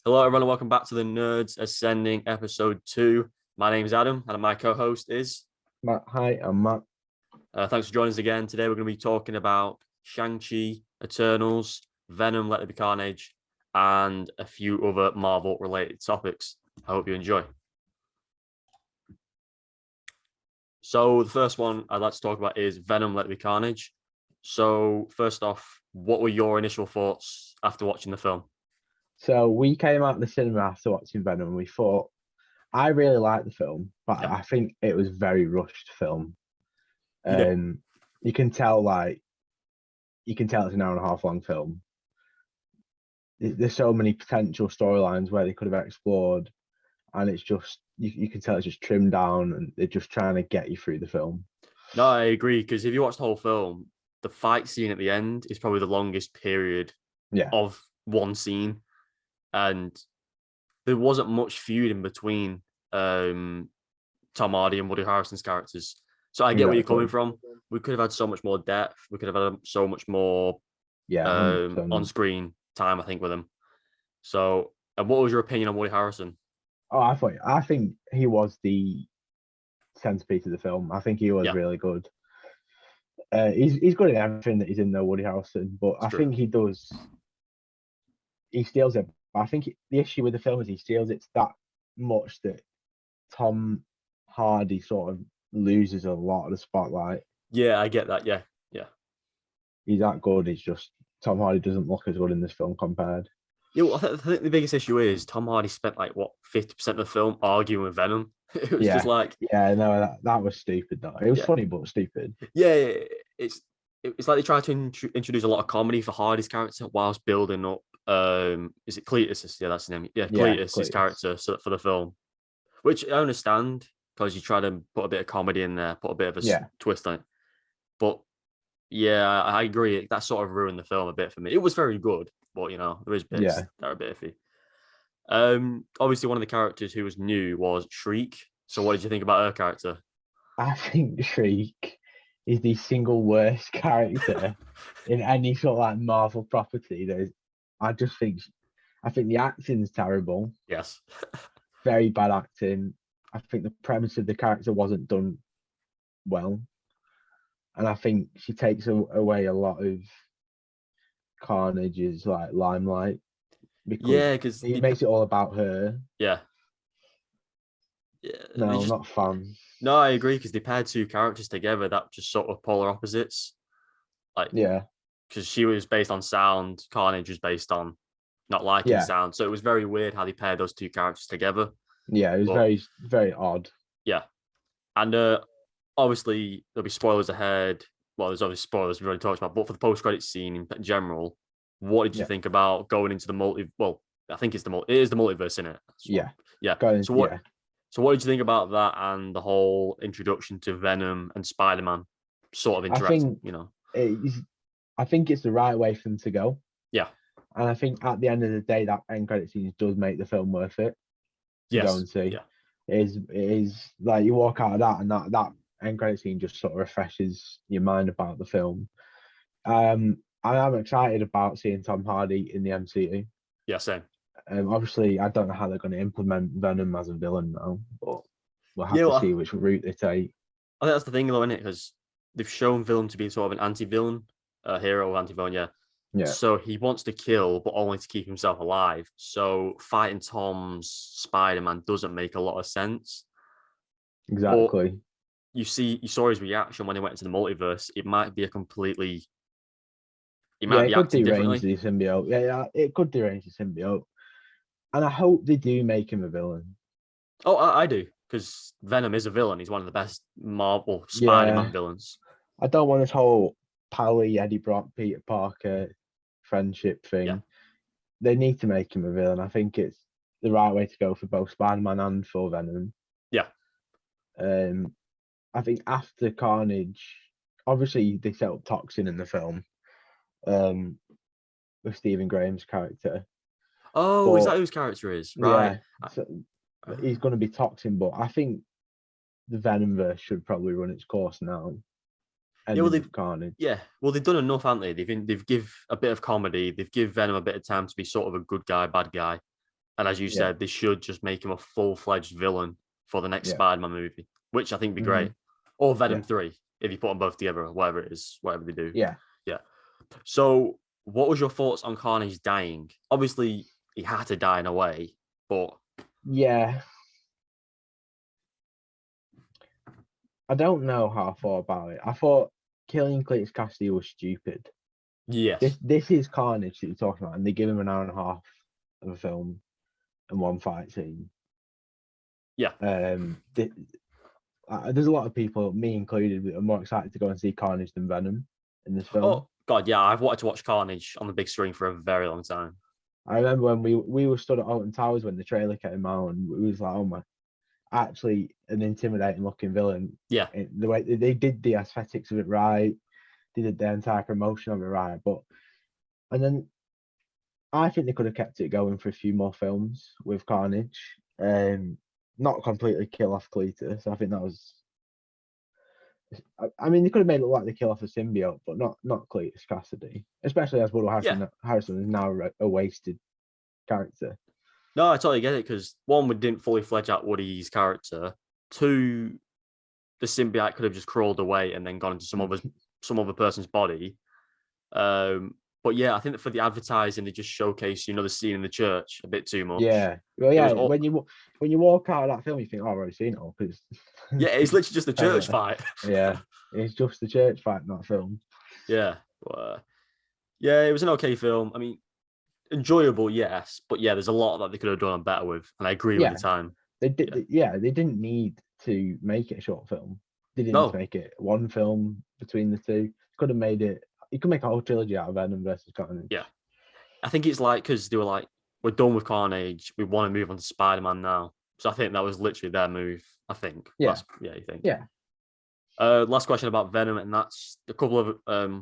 Hello, everyone, and welcome back to the Nerds Ascending episode 2. My name is Adam, and my co-host is Matt. Hi, I'm Matt. Thanks for joining us again. Today, we're going to be talking about Shang Chi, Eternals, Venom, Let There Be Carnage, and a few other Marvel-related topics. I hope you enjoy. So, the first one I'd like to talk about is Venom, Let There Be Carnage. So, first off, what were your initial thoughts after watching the film? So we came out of the cinema after watching Venom and we thought, I really liked the film, but Yeah. I think it was very rushed film. Yeah. You can tell it's an hour and a half long film. There's so many potential storylines where they could have explored, and it's just you can tell it's just trimmed down and they're just trying to get you through the film. No, I agree, because if you watch the whole film, the fight scene at the end is probably the longest period of one scene. And there wasn't much feud in between Tom Hardy and Woody Harrelson's characters. So I get where you're coming from. We could have had so much more depth. We could have had so much more on-screen time, I think, with him. So, and what was your opinion on Woody Harrelson? Oh, I think he was the centerpiece of the film. I think he was really good. He's good in everything that he's in, though, Woody Harrelson. But I think he steals it. I think the issue with the film is he steals it that much that Tom Hardy sort of loses a lot of the spotlight. Yeah, I get that. Yeah. He's that good. It's just Tom Hardy doesn't look as good in this film compared. Yeah, well, I think the biggest issue is Tom Hardy spent 50% of the film arguing with Venom. It was just that was stupid though. It was funny but stupid. Yeah, it's like they tried to introduce a lot of comedy for Hardy's character whilst building up. Is it Cletus? Yeah, that's his name. Yeah, Cletus, his character for the film, which I understand because you try to put a bit of comedy in there, put a bit of a twist on it. But yeah, I agree. That sort of ruined the film a bit for me. It was very good, but there is bits that are a bit iffy. Obviously, one of the characters who was new was Shriek. So, what did you think about her character? I think Shriek is the single worst character in any sort of Marvel property. I think the acting's terrible. Yes. Very bad acting. I think the premise of the character wasn't done well. And I think she takes away a lot of Carnage's limelight. Because he makes it all about her. Yeah. No, not fun. No, I agree, because they paired two characters together that just sort of polar opposites. Because she was based on sound, Carnage was based on not liking sound. So it was very weird how they paired those two characters together. Yeah, it was very, very odd. Yeah. And obviously, there'll be spoilers ahead. Well, there's obviously spoilers we've already talked about, but for the post-credit scene in general, what did you think about going into the Well, I think it is the multiverse, isn't it? Yeah. So what did you think about that and the whole introduction to Venom and Spider-Man sort of interacting? I think it's the right way for them to go. Yeah. And I think at the end of the day, that end credit scene does make the film worth it to go and see. Yeah. It is like you walk out of that and that end credit scene just sort of refreshes your mind about the film. I am excited about seeing Tom Hardy in the MCU. Yeah, same. Obviously, I don't know how they're going to implement Venom as a villain now, but we'll have to see which route they take. I think that's the thing, though, isn't it? Because they've shown Venom to be sort of an anti-villain, hero or anti-villain, yeah. So he wants to kill, but only to keep himself alive. So fighting Tom's Spider-Man doesn't make a lot of sense. Exactly. But you saw his reaction when he went into the multiverse. It might be a completely. It could derange the symbiote. Yeah, it could derange the symbiote. And I hope they do make him a villain. Oh, I do, because Venom is a villain. He's one of the best Marvel Spider-Man villains. I don't want this whole Pally, Eddie Brock, Peter Parker friendship thing. Yeah. They need to make him a villain. I think it's the right way to go for both Spider-Man and for Venom. Yeah. I think after Carnage, obviously they set up Toxin in the film. With Stephen Graham's character. Oh, is that whose character is? Right. Yeah, so he's going to be Toxin, but I think the Venomverse should probably run its course now. Carnage. Yeah, well, they've done enough, haven't they? They've give a bit of comedy. They've give Venom a bit of time to be sort of a good guy, bad guy. And as you said, they should just make him a full-fledged villain for the next Spider-Man movie, which I think would be great. Or Venom 3, if you put them both together, whatever it is, whatever they do. Yeah. Yeah. So what was your thoughts on Carnage dying? Obviously, he had to die in a way, but... Yeah. I don't know how I thought about it. I thought killing Cletus Cassidy was stupid. Yes. This is Carnage that you're talking about, and they give him an hour and a half of a film and one fight scene. Yeah. There's a lot of people, me included, that are more excited to go and see Carnage than Venom in this film. Oh God, yeah, I've wanted to watch Carnage on the big screen for a very long time. I remember when we were stood at Alton Towers when the trailer came out, and it was like, oh my, actually an intimidating looking villain. Yeah. The way they did the aesthetics of it right, they did the entire promotion of it right, and then I think they could have kept it going for a few more films with Carnage. Not completely kill off Cletus. I think that was. I mean, they could have made it look like they kill off a symbiote, but not Cletus Cassidy, especially as Woody Harrison is now a wasted character. No, I totally get it, because one, we didn't fully fledge out Woody's character. Two, the symbiote could have just crawled away and then gone into some other person's body. But yeah, I think that for the advertising, they just showcase, the scene in the church a bit too much. Yeah, well, yeah. When you walk out of that film, you think, "Oh, I've already seen it all." Because yeah, it's literally just a church fight. Yeah, it's just the church fight in that film. Yeah, yeah, it was an okay film. I mean, enjoyable, yes, but yeah, there's a lot that they could have done better with, and I agree with the time. They did. Yeah, they didn't need to make it a short film. They didn't need to make it one film between the two. Could have made it. You could make a whole trilogy out of Venom versus Carnage. Yeah, I think it's like, because they were like, we're done with Carnage, we want to move on to Spider-Man now. So I think that was literally their move. I think. Yeah. You think? Yeah. Last question about Venom, and that's a couple of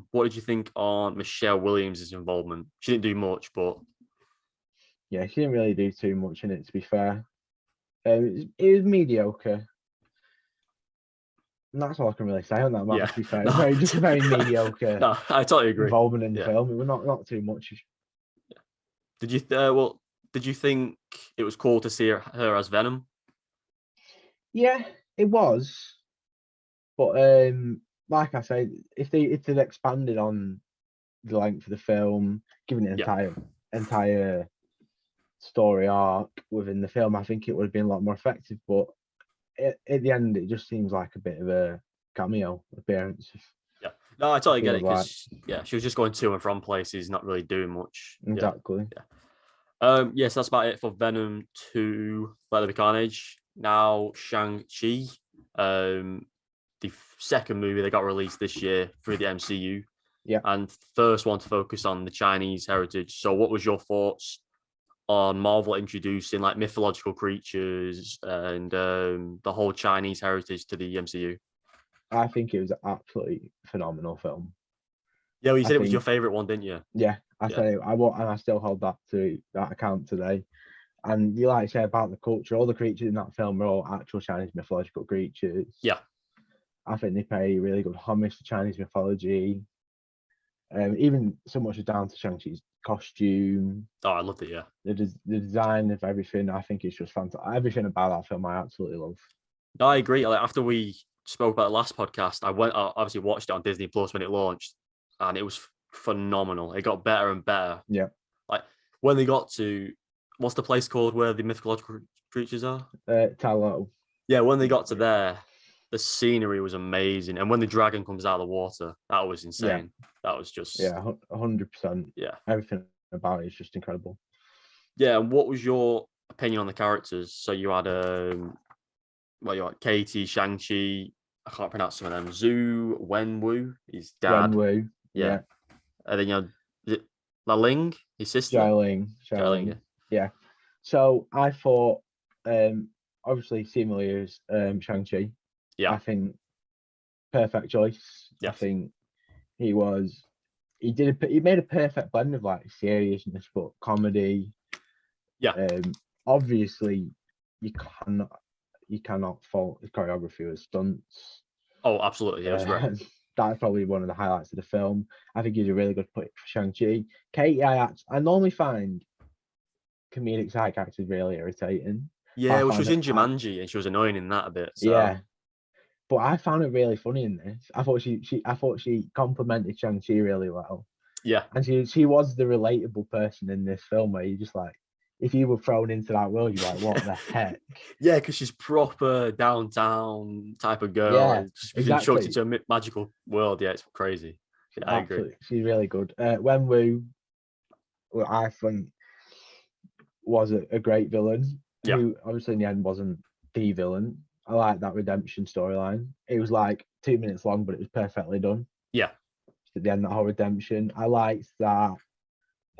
what did you think on Michelle Williams' involvement? She didn't do much, but yeah, she didn't really do too much in it, to be fair. It was mediocre. And that's all I can really say on that matter, to be fair. Just a very mediocre no, I totally agree. Involvement in the film. It was not too much. Did you did you think it was cool to see her as Venom? Yeah, it was. But like I said, if they'd expanded on the length of the film, given it entire story arc within the film, I think it would have been a lot more effective. But at the end, it just seems like a bit of a cameo appearance. Yeah, no, I totally get it, because she was just going to and from places, not really doing much. Exactly. Yeah. Yes, that's about it for Venom 2: Let There Be Carnage. Now, Shang Chi, the second movie that got released this year through the MCU. Yeah. And first one to focus on the Chinese heritage. So, what was your thoughts on Marvel introducing like mythological creatures and the whole Chinese heritage to the MCU? I think it was an absolutely phenomenal film. Yeah, well, you said it was your favorite one, didn't you? Yeah, I said it. And I still hold that account today. And you like say about the culture, all the creatures in that film are all actual Chinese mythological creatures. Yeah, I think they pay really good homage to Chinese mythology. Even so much as down to Shang-Chi's costume. Oh, I loved it. Yeah, the design of everything, I think it's just fantastic. Everything about that film, I absolutely love. No, I agree. Like, after we spoke about the last podcast, I obviously watched it on Disney Plus when it launched, and it was phenomenal. It got better and better. Yeah, like when they got to, what's the place called where the mythological creatures are? Talo. Yeah, when they got to there, the scenery was amazing, and when the dragon comes out of the water, that was insane. Yeah. That was just 100%. Yeah, everything about it is just incredible. Yeah, and what was your opinion on the characters? So you had Katie, Shang-Chi, I can't pronounce some of them. Zhu Wenwu, his dad. Wenwu, yeah. And then is it La Ling, his sister? Xiaoling. Yeah. So I thought, obviously, similarly as Shang-Chi. Yeah. I think perfect choice. Yes. I think he made a perfect blend of like seriousness but comedy. Yeah. Obviously, you cannot fault his choreography or stunts. Oh, absolutely. Yeah, it was great. That's probably one of the highlights of the film. I think he's a really good pick for Shang-Chi. Katie, I normally find comedic side character is really irritating. Yeah, well, she was in Jumanji and she was annoying in that a bit. So. Yeah, but I found it really funny in this. I thought she complimented Shang Chi really well. Yeah, and she was the relatable person in this film where you just like, if you were thrown into that world, you're like, what the heck? Yeah, because she's proper downtown type of girl. Yeah, and just exactly. chucked into a magical world. Yeah, it's crazy. Yeah, I agree. She's really good. Wenwu, well, I think was a great villain. Yeah. Who obviously in the end wasn't the villain. I like that redemption storyline. It was like 2 minutes long, but it was perfectly done. Yeah. Just at the end, that whole redemption. I liked that.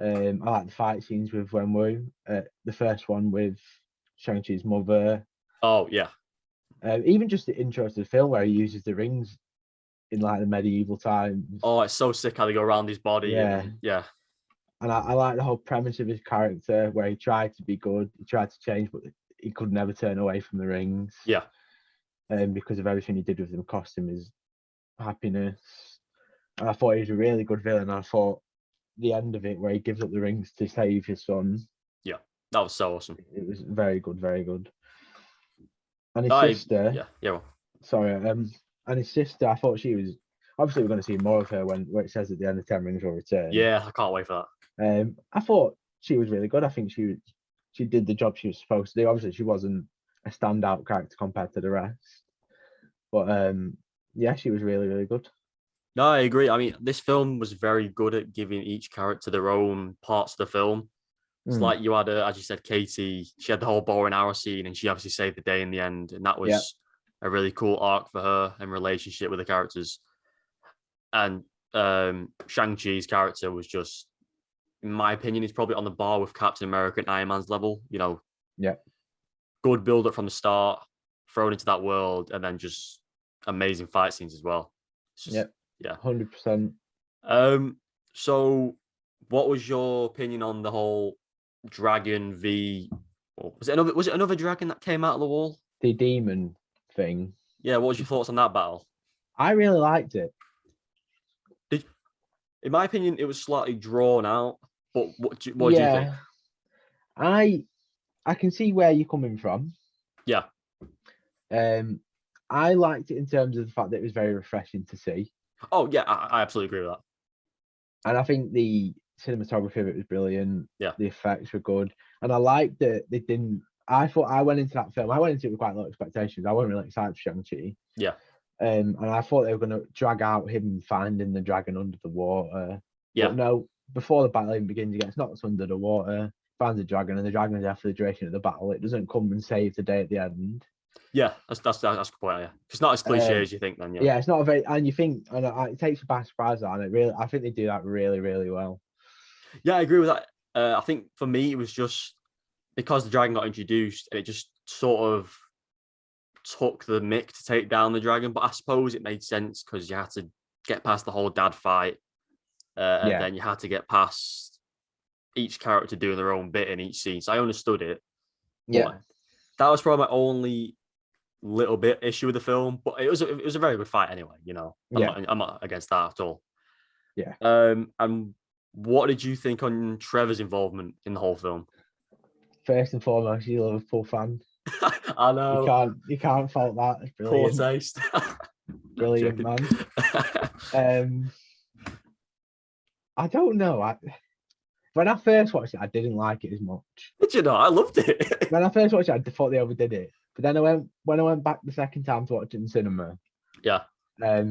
I like the fight scenes with Wenwu. The first one with Shang-Chi's mother. Oh, yeah. Even just the intro to the film where he uses the rings in like the medieval times. Oh, it's so sick how they go around his body. Yeah. Yeah. And I like the whole premise of his character where he tried to be good, he tried to change, but he could never turn away from the rings. Yeah. Because of everything he did with them cost him his happiness. And I thought he was a really good villain. I thought the end of it where he gives up the rings to save his son. Yeah, that was so awesome. It was very good, very good. And his sister. Yeah. Sorry, and his sister. I thought she was. Obviously, we're going to see more of her where it says at the end of 10 Rings will return. Yeah, I can't wait for that. I thought she was really good. I think she did the job she was supposed to do. Obviously, she wasn't a standout character compared to the rest, but yeah, she was really, really good. No, I agree. I mean, this film was very good at giving each character their own parts of the film. It's like you had, as you said, Katie. She had the whole bow and arrow scene, and she obviously saved the day in the end, and that was a really cool arc for her and relationship with the characters. And Shang-Chi's character was just, in my opinion, he's probably on the bar with Captain America and Iron Man's level. You know, good build up from the start, thrown into that world, and then just amazing fight scenes as well. Yeah, 100%. So, what was your opinion on the whole dragon v? Was it another dragon that came out of the wall? The demon thing. Yeah. What was your thoughts on that battle? I really liked it. In my opinion, it was slightly drawn out. But what do you think? I can see where you're coming from. Yeah. I liked it in terms of the fact that it was very refreshing to see. Oh yeah, I absolutely agree with that. And I think the cinematography of it was brilliant. Yeah. The effects were good. And I liked that they didn't. I thought I went into that film. I went into it with quite low expectations. I wasn't really excited for Shang-Chi. Yeah. And I thought they were going to drag out him finding the dragon under the water. Yeah. But no, before the battle even begins, he gets knocked under the water, finds the dragon, and the dragon is there for the duration of the battle. It doesn't come and save the day at the end. Yeah, that's a good point. Yeah, it's not as cliche as you think. Then yeah, it's not a very, and you think, and it takes you by surprise, and it really, I think they do that really, really well. Yeah, I agree with that. I think for me, it was just because the dragon got introduced, and it just sort of took the mick to take down the dragon. But I suppose it made sense because you had to get past the whole dad fight, and then you had to get past each character doing their own bit in each scene. So I understood it. Yeah, but that was probably my only little bit issue with the film, but it was a very good fight anyway. You know, I'm not against that at all. Yeah. And what did you think on Trevor's involvement in the whole film? First and foremost, he's a Liverpool fan. I know. You can't fault that. It's brilliant. Poor taste. Brilliant, man. I don't know. When I first watched it, I didn't like it as much. Did you know? I loved it. When I first watched it, I thought they overdid it. But then when I went back the second time to watch it in cinema. Yeah. I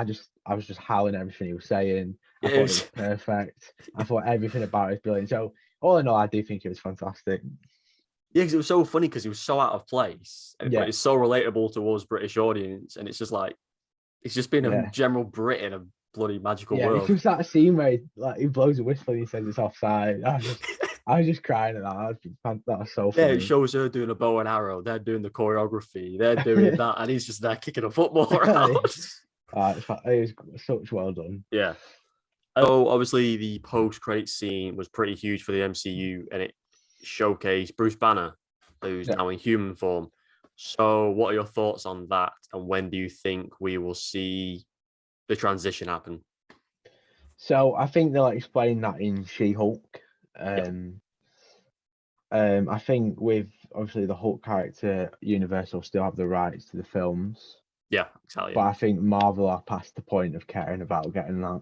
was just howling everything he was saying. I thought it was perfect. I thought everything about it was brilliant. So all in all, I do think it was fantastic. Yeah, because it was so funny because he was so out of place. But it's so relatable to us British audience, and it's just like it's just been a general Brit in a bloody magical world. It's just that scene where he blows a whistle and he says it's offside. I was just crying at that. That was so funny. Yeah, it shows her doing a bow and arrow. They're doing the choreography. They're doing that, and he's just there kicking a football around. It was such well done. Yeah. So obviously the post-credit scene was pretty huge for the MCU, and it showcased Bruce Banner, who's now in human form. So what are your thoughts on that, and when do you think we will see the transition happen? So I think they'll explain that in She-Hulk. I think with obviously the Hulk character, Universal still have the rights to the films. Yeah, exactly. But I think Marvel are past the point of caring about getting that,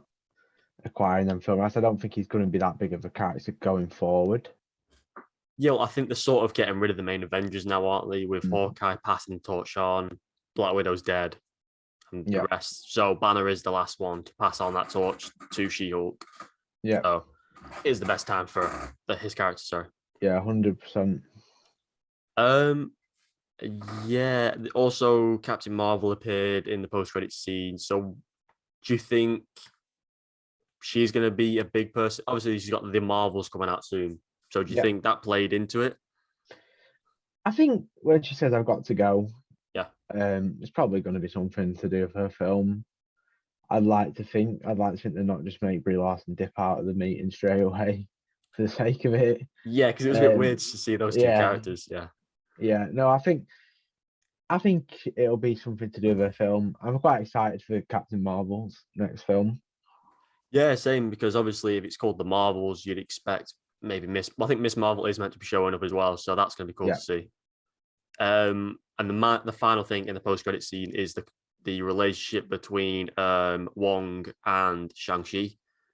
acquiring them films. I don't think he's going to be that big of a character going forward. Yeah, well, I think they're sort of getting rid of the main Avengers now, aren't they? With Hawkeye passing the torch on, Black Widow's dead, and the rest. So Banner is the last one to pass on that torch to She-Hulk. Yeah. So it is the best time for his character, sorry. Yeah, 100%. Yeah. Also, Captain Marvel appeared in the post-credit scene. So do you think she's going to be a big person? Obviously, she's got the Marvels coming out soon. So do you think that played into it? I think when she says I've got to go, yeah, it's probably going to be something to do with her film. I'd like to think they're not just make Brie Larson dip out of the meeting straight away for the sake of it. Yeah, because it was a bit weird to see those two characters. Yeah. Yeah. No, I think it'll be something to do with her film. I'm quite excited for Captain Marvel's next film. Yeah, same, because obviously if it's called The Marvels, you'd expect maybe I think Miss Marvel is meant to be showing up as well, so that's going to be cool to see. And the final thing in the post-credit scene is the relationship between Wong and Shang-Chi.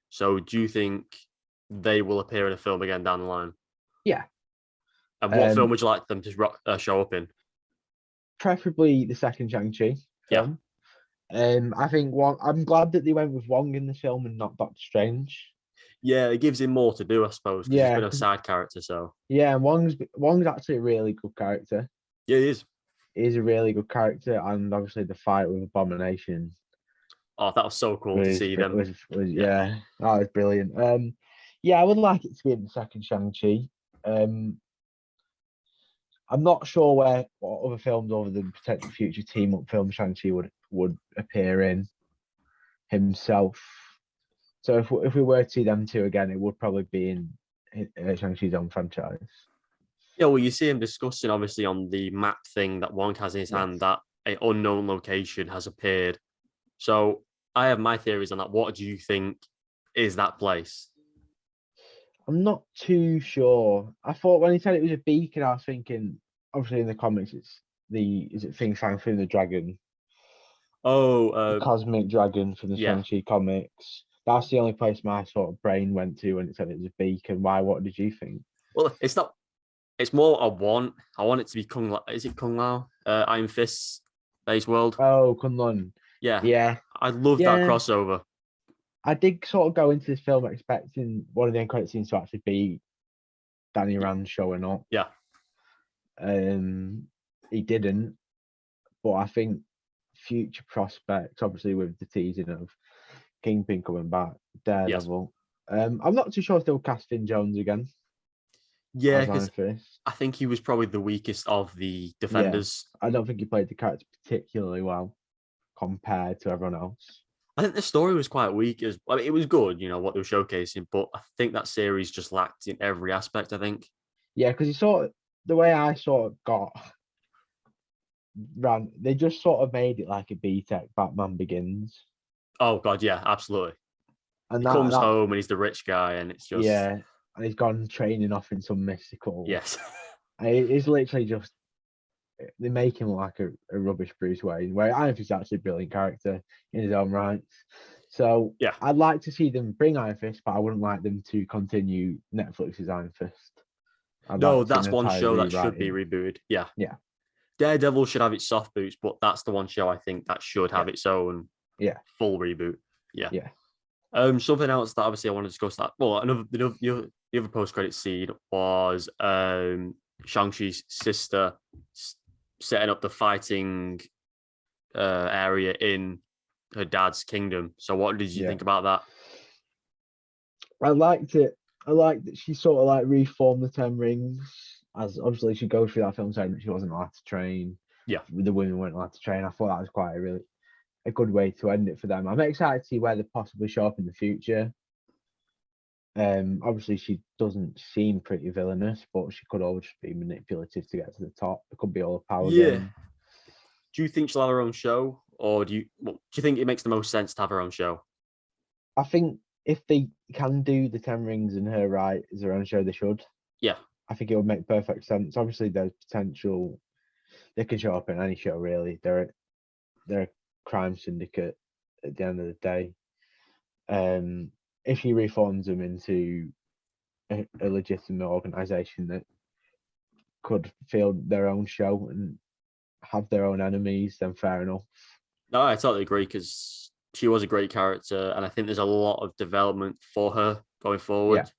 So do you think they will appear in a film again down the line? Yeah. And what film would you like them to show up in? Preferably the second Shang-Chi film. I think I'm glad that they went with Wong in the film and not Doctor Strange. Yeah, it gives him more to do, I suppose, because he's been a side character. So yeah, and Wong's actually a really good character. Yeah, he is. He's a really good character, and obviously the fight with Abomination. Oh, that was so cool to see them. That was brilliant. Yeah, I would like it to be in the second Shang-Chi. I'm not sure what other films other than potential future team-up film Shang-Chi would appear in himself. So if we were to see them two again, it would probably be in Shang-Chi's own franchise. Yeah, well, you see him discussing, obviously, on the map thing that Wong has in his hand, that an unknown location has appeared. So I have my theories on that. What do you think is that place? I'm not too sure. I thought when he said it was a beacon, I was thinking, obviously in the comics, is it Thing Fang Foom the dragon? Oh, the cosmic dragon from the Shang-Chi comics. That's the only place my sort of brain went to when it said it was a beacon. Why? What did you think? Well, it's not. It's more I want it to be Kung Lao. Is it Kung Lao? Iron Fist base world. Oh, Kunlun. Yeah. I love that crossover. I did sort of go into this film expecting one of the end credit scenes to actually be Danny Rand showing up. Yeah. He didn't, but I think future prospects, obviously with the teasing of Kingpin coming back, Daredevil. Yes. I'm not too sure if they'll cast Finn Jones again. Yeah, because I think he was probably the weakest of the defenders. Yeah, I don't think he played the character particularly well compared to everyone else. I think the story was quite weak. It was good, what they were showcasing, but I think that series just lacked in every aspect, I think. Yeah, because the way I sort of got ran, they just sort of made it like a B-Tech Batman Begins. Oh, God, yeah, absolutely. And he comes home and he's the rich guy, and it's just... Yeah, and he's gone training off in some mystical... Yes. It's literally just... They make him like a rubbish Bruce Wayne, where I think he's actually a brilliant character in his own right. So yeah, I'd like to see them bring Iron Fist, but I wouldn't like them to continue Netflix's Iron Fist. That's one show that should be rebooted. Yeah. Yeah. Daredevil should have its soft boots, but that's the one show I think that should have its own full reboot. Yeah. Yeah. Something else that obviously I want to discuss that. Well, the other post-credit scene was Shang-Chi's sister setting up the fighting area in her dad's kingdom. So what did you think about that? I liked it. I liked that she sort of like reformed the 10 rings, as obviously she goes through that film saying that she wasn't allowed to train. Yeah. The women weren't allowed to train. I thought that was quite a good way to end it for them. I'm excited to see where they possibly show up in the future. Obviously she doesn't seem pretty villainous, but she could always be manipulative to get to the top. It could be all a power game. Do you think she'll have her own show, or do you think it makes the most sense to have her own show? I think if they can do the 10 rings and her right as her own show, they should. Yeah. I think it would make perfect sense. Obviously, there's potential. They can show up in any show, really. They're a crime syndicate at the end of the day. If he reforms them into a legitimate organization that could field their own show and have their own enemies, then fair enough. No, I totally agree because she was a great character, and I think there's a lot of development for her going forward.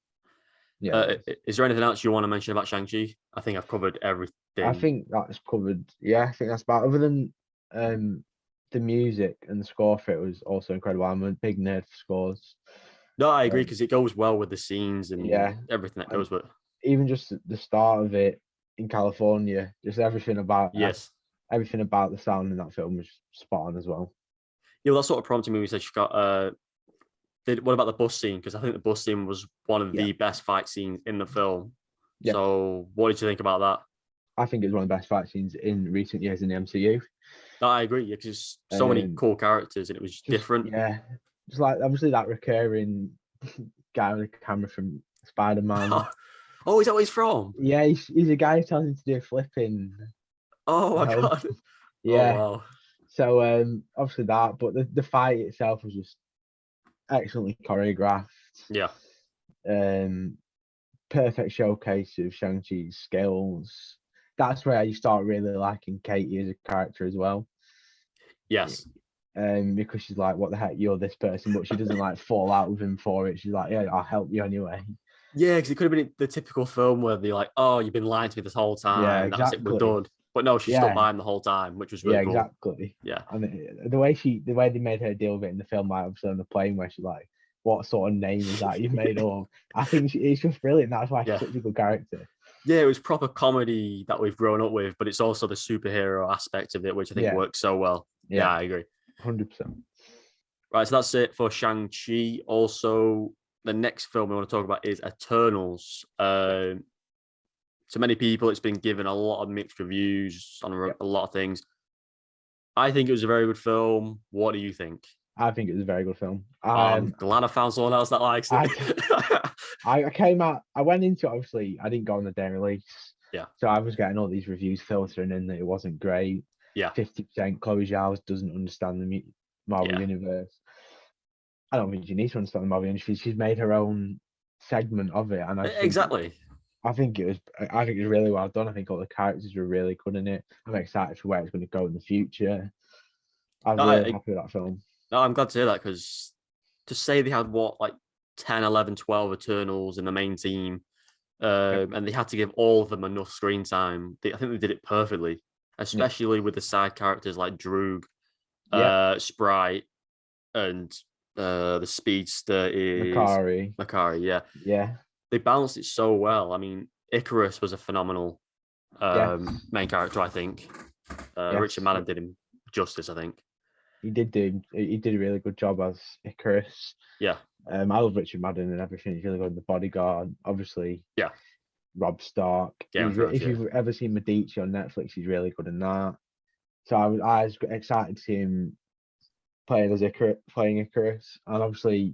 Yeah. Is there anything else you want to mention about Shang-Chi? I think I've covered everything. I think that's covered. Yeah, I think that's about. Other than the music and the score for it was also incredible. I'm a big nerd for scores. No, I agree because it goes well with the scenes and everything that goes with it. Even just the start of it in California, just everything about everything about the sound in that film was spot on as well. Yeah, well, that sort of prompted me. We said she got. What about the bus scene? Because I think the bus scene was one of the best fight scenes in the film. Yeah. So, what did you think about that? I think it was one of the best fight scenes in recent years in the MCU. No, I agree. Yeah, because so many cool characters and it was just different. Yeah, just like obviously that recurring guy with the camera from Spider-Man. Oh, is that where he's from? Yeah, he's a guy who tells him to do a flipping. Oh my god! Yeah. Oh, wow. So obviously that, but the fight itself was just excellently choreographed. Yeah. Perfect showcase of Shang-Chi's skills. That's where you start really liking Katie as a character as well. Yes. Because she's like, what the heck, you're this person, but she doesn't like fall out with him for it. She's like, yeah, I'll help you anyway. Yeah, because it could have been the typical film where they're like, oh, you've been lying to me this whole time. Yeah, exactly. That's it, we're done. But no, she stuck by him the whole time, which was really cool. Exactly. Yeah. And the way they made her deal with it in the film, like obviously on the plane, where she's like, what sort of name is that you've made up? I think it's just brilliant. That's why she's such a good character. Yeah, it was proper comedy that we've grown up with, but it's also the superhero aspect of it, which I think works so well. Yeah, I agree. 100%. Right, so that's it for Shang-Chi. Also, the next film we want to talk about is Eternals. To many people, it's been given a lot of mixed reviews on a lot of things. I think it was a very good film. What do you think? I think it was a very good film. I'm glad I found someone else that likes it. I went into it, obviously, I didn't go on the day release. Yeah. So I was getting all these reviews filtering in that it wasn't great. Yeah. 50% Chloe Zhao doesn't understand the Marvel Universe. I don't think she needs to understand the Marvel Universe. She's made her own segment of it. And I think it was really well done. I think all the characters were really good in it. I'm excited for where it's going to go in the future. I'm really happy with that film. No, I'm glad to hear that because to say they had 10, 11, 12 Eternals in the main team, and they had to give all of them enough screen time. I think they did it perfectly, especially with the side characters like Droog, Sprite, and the speedster is Makari. Yeah. They balanced it so well. I mean, Icarus was a phenomenal main character. I think Richard Madden did him justice. I think he did a really good job as Icarus. Yeah. I love Richard Madden and everything. He's really good in The Bodyguard, obviously. Yeah. Rob Stark. If you've ever seen Medici on Netflix, he's really good in that. So I was excited to see him playing Icarus, and obviously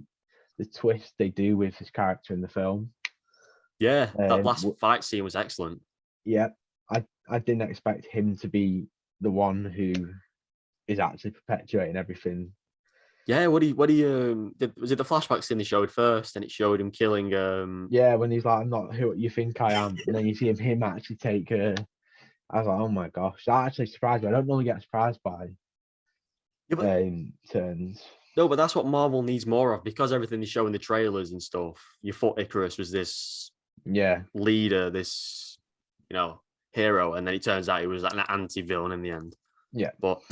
the twist they do with his character in the film. Yeah, that last fight scene was excellent. Yeah, I didn't expect him to be the one who is actually perpetuating everything. Yeah, was it the flashback scene they showed first, and it showed him killing? Yeah, when he's like, "I'm not who you think I am," and then you see him actually take her. I was like, "Oh my gosh!" That actually surprised me. I don't normally get surprised by turns. No, but that's what Marvel needs more of because everything they show in the trailers and stuff. You thought Icarus was this leader, this hero, and then it turns out he was like an anti-villain in the end. Yeah, but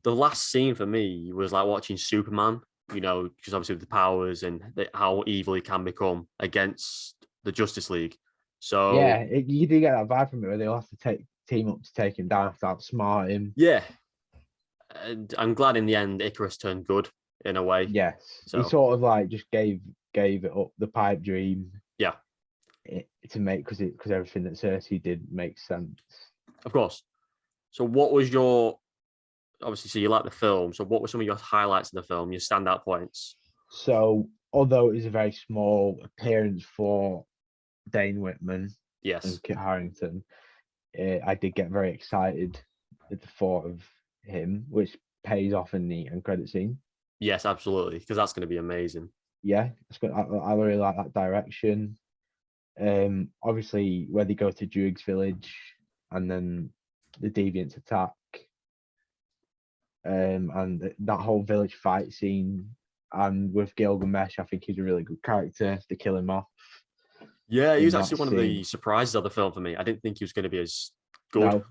the last scene for me was like watching Superman, because obviously with the powers and how evil he can become against the Justice League. So yeah, you do get that vibe from it where they'll have to team up to take him down, have to outsmart him. Yeah, and I'm glad in the end Icarus turned good in a way. Yes, he sort of like just gave it up, the pipe dream. Yeah, to make because everything that Cersei did makes sense. Of course. So what was your obviously, so you like the film. So what were some of your highlights of the film, your standout points? So although it was a very small appearance for Dane Whitman, Yes. and Kit Harington, I did get very excited at the thought of him, which pays off in the end credit scene. Yes, absolutely, because that's going to be amazing. Yeah, it's good. I really like that direction. Obviously, where they go to Druig's village and then the deviants attack, and that whole village fight scene, and with Gilgamesh, I think he's a really good character to kill him off. Yeah, he in was that actually one of scene. the surprises of the film for me. I didn't think he was going to be as good. No,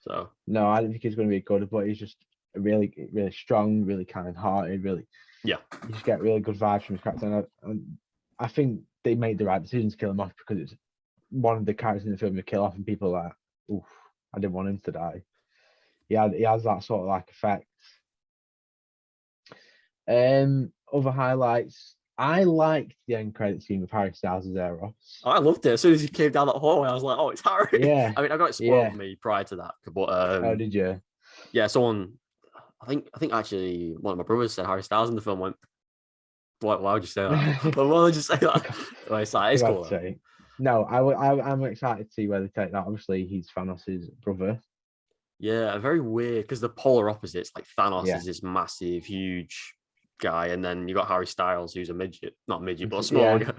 So no, I don't think he's going to be good, but he's just a really, really strong, really kind-hearted, really. yeah, You just get really good vibes from his character, and I think they made the right decision to kill him off because it's one of the characters in the film to kill off, and people are like, "Oof, I didn't want him to die." He has that sort of like effect. Other highlights. I liked the end credit scene with Harry Styles as Eros. I loved it. As soon as he came down that hallway, I was like, "Oh, it's Harry." Yeah. I mean, I got it spoiled for me prior to that, but Oh, did you? yeah, someone. I think actually one of my brothers said Harry Styles in the film. Went, why would you say that? Why would you say that? Well, it's cool. Say. No, I'm excited to see where they take that. Obviously, he's Thanos' brother. Yeah, very weird because the polar opposites, like Thanos is Yeah. this massive, huge guy, and then you got Harry Styles, who's a midget, not midget, but a small guy.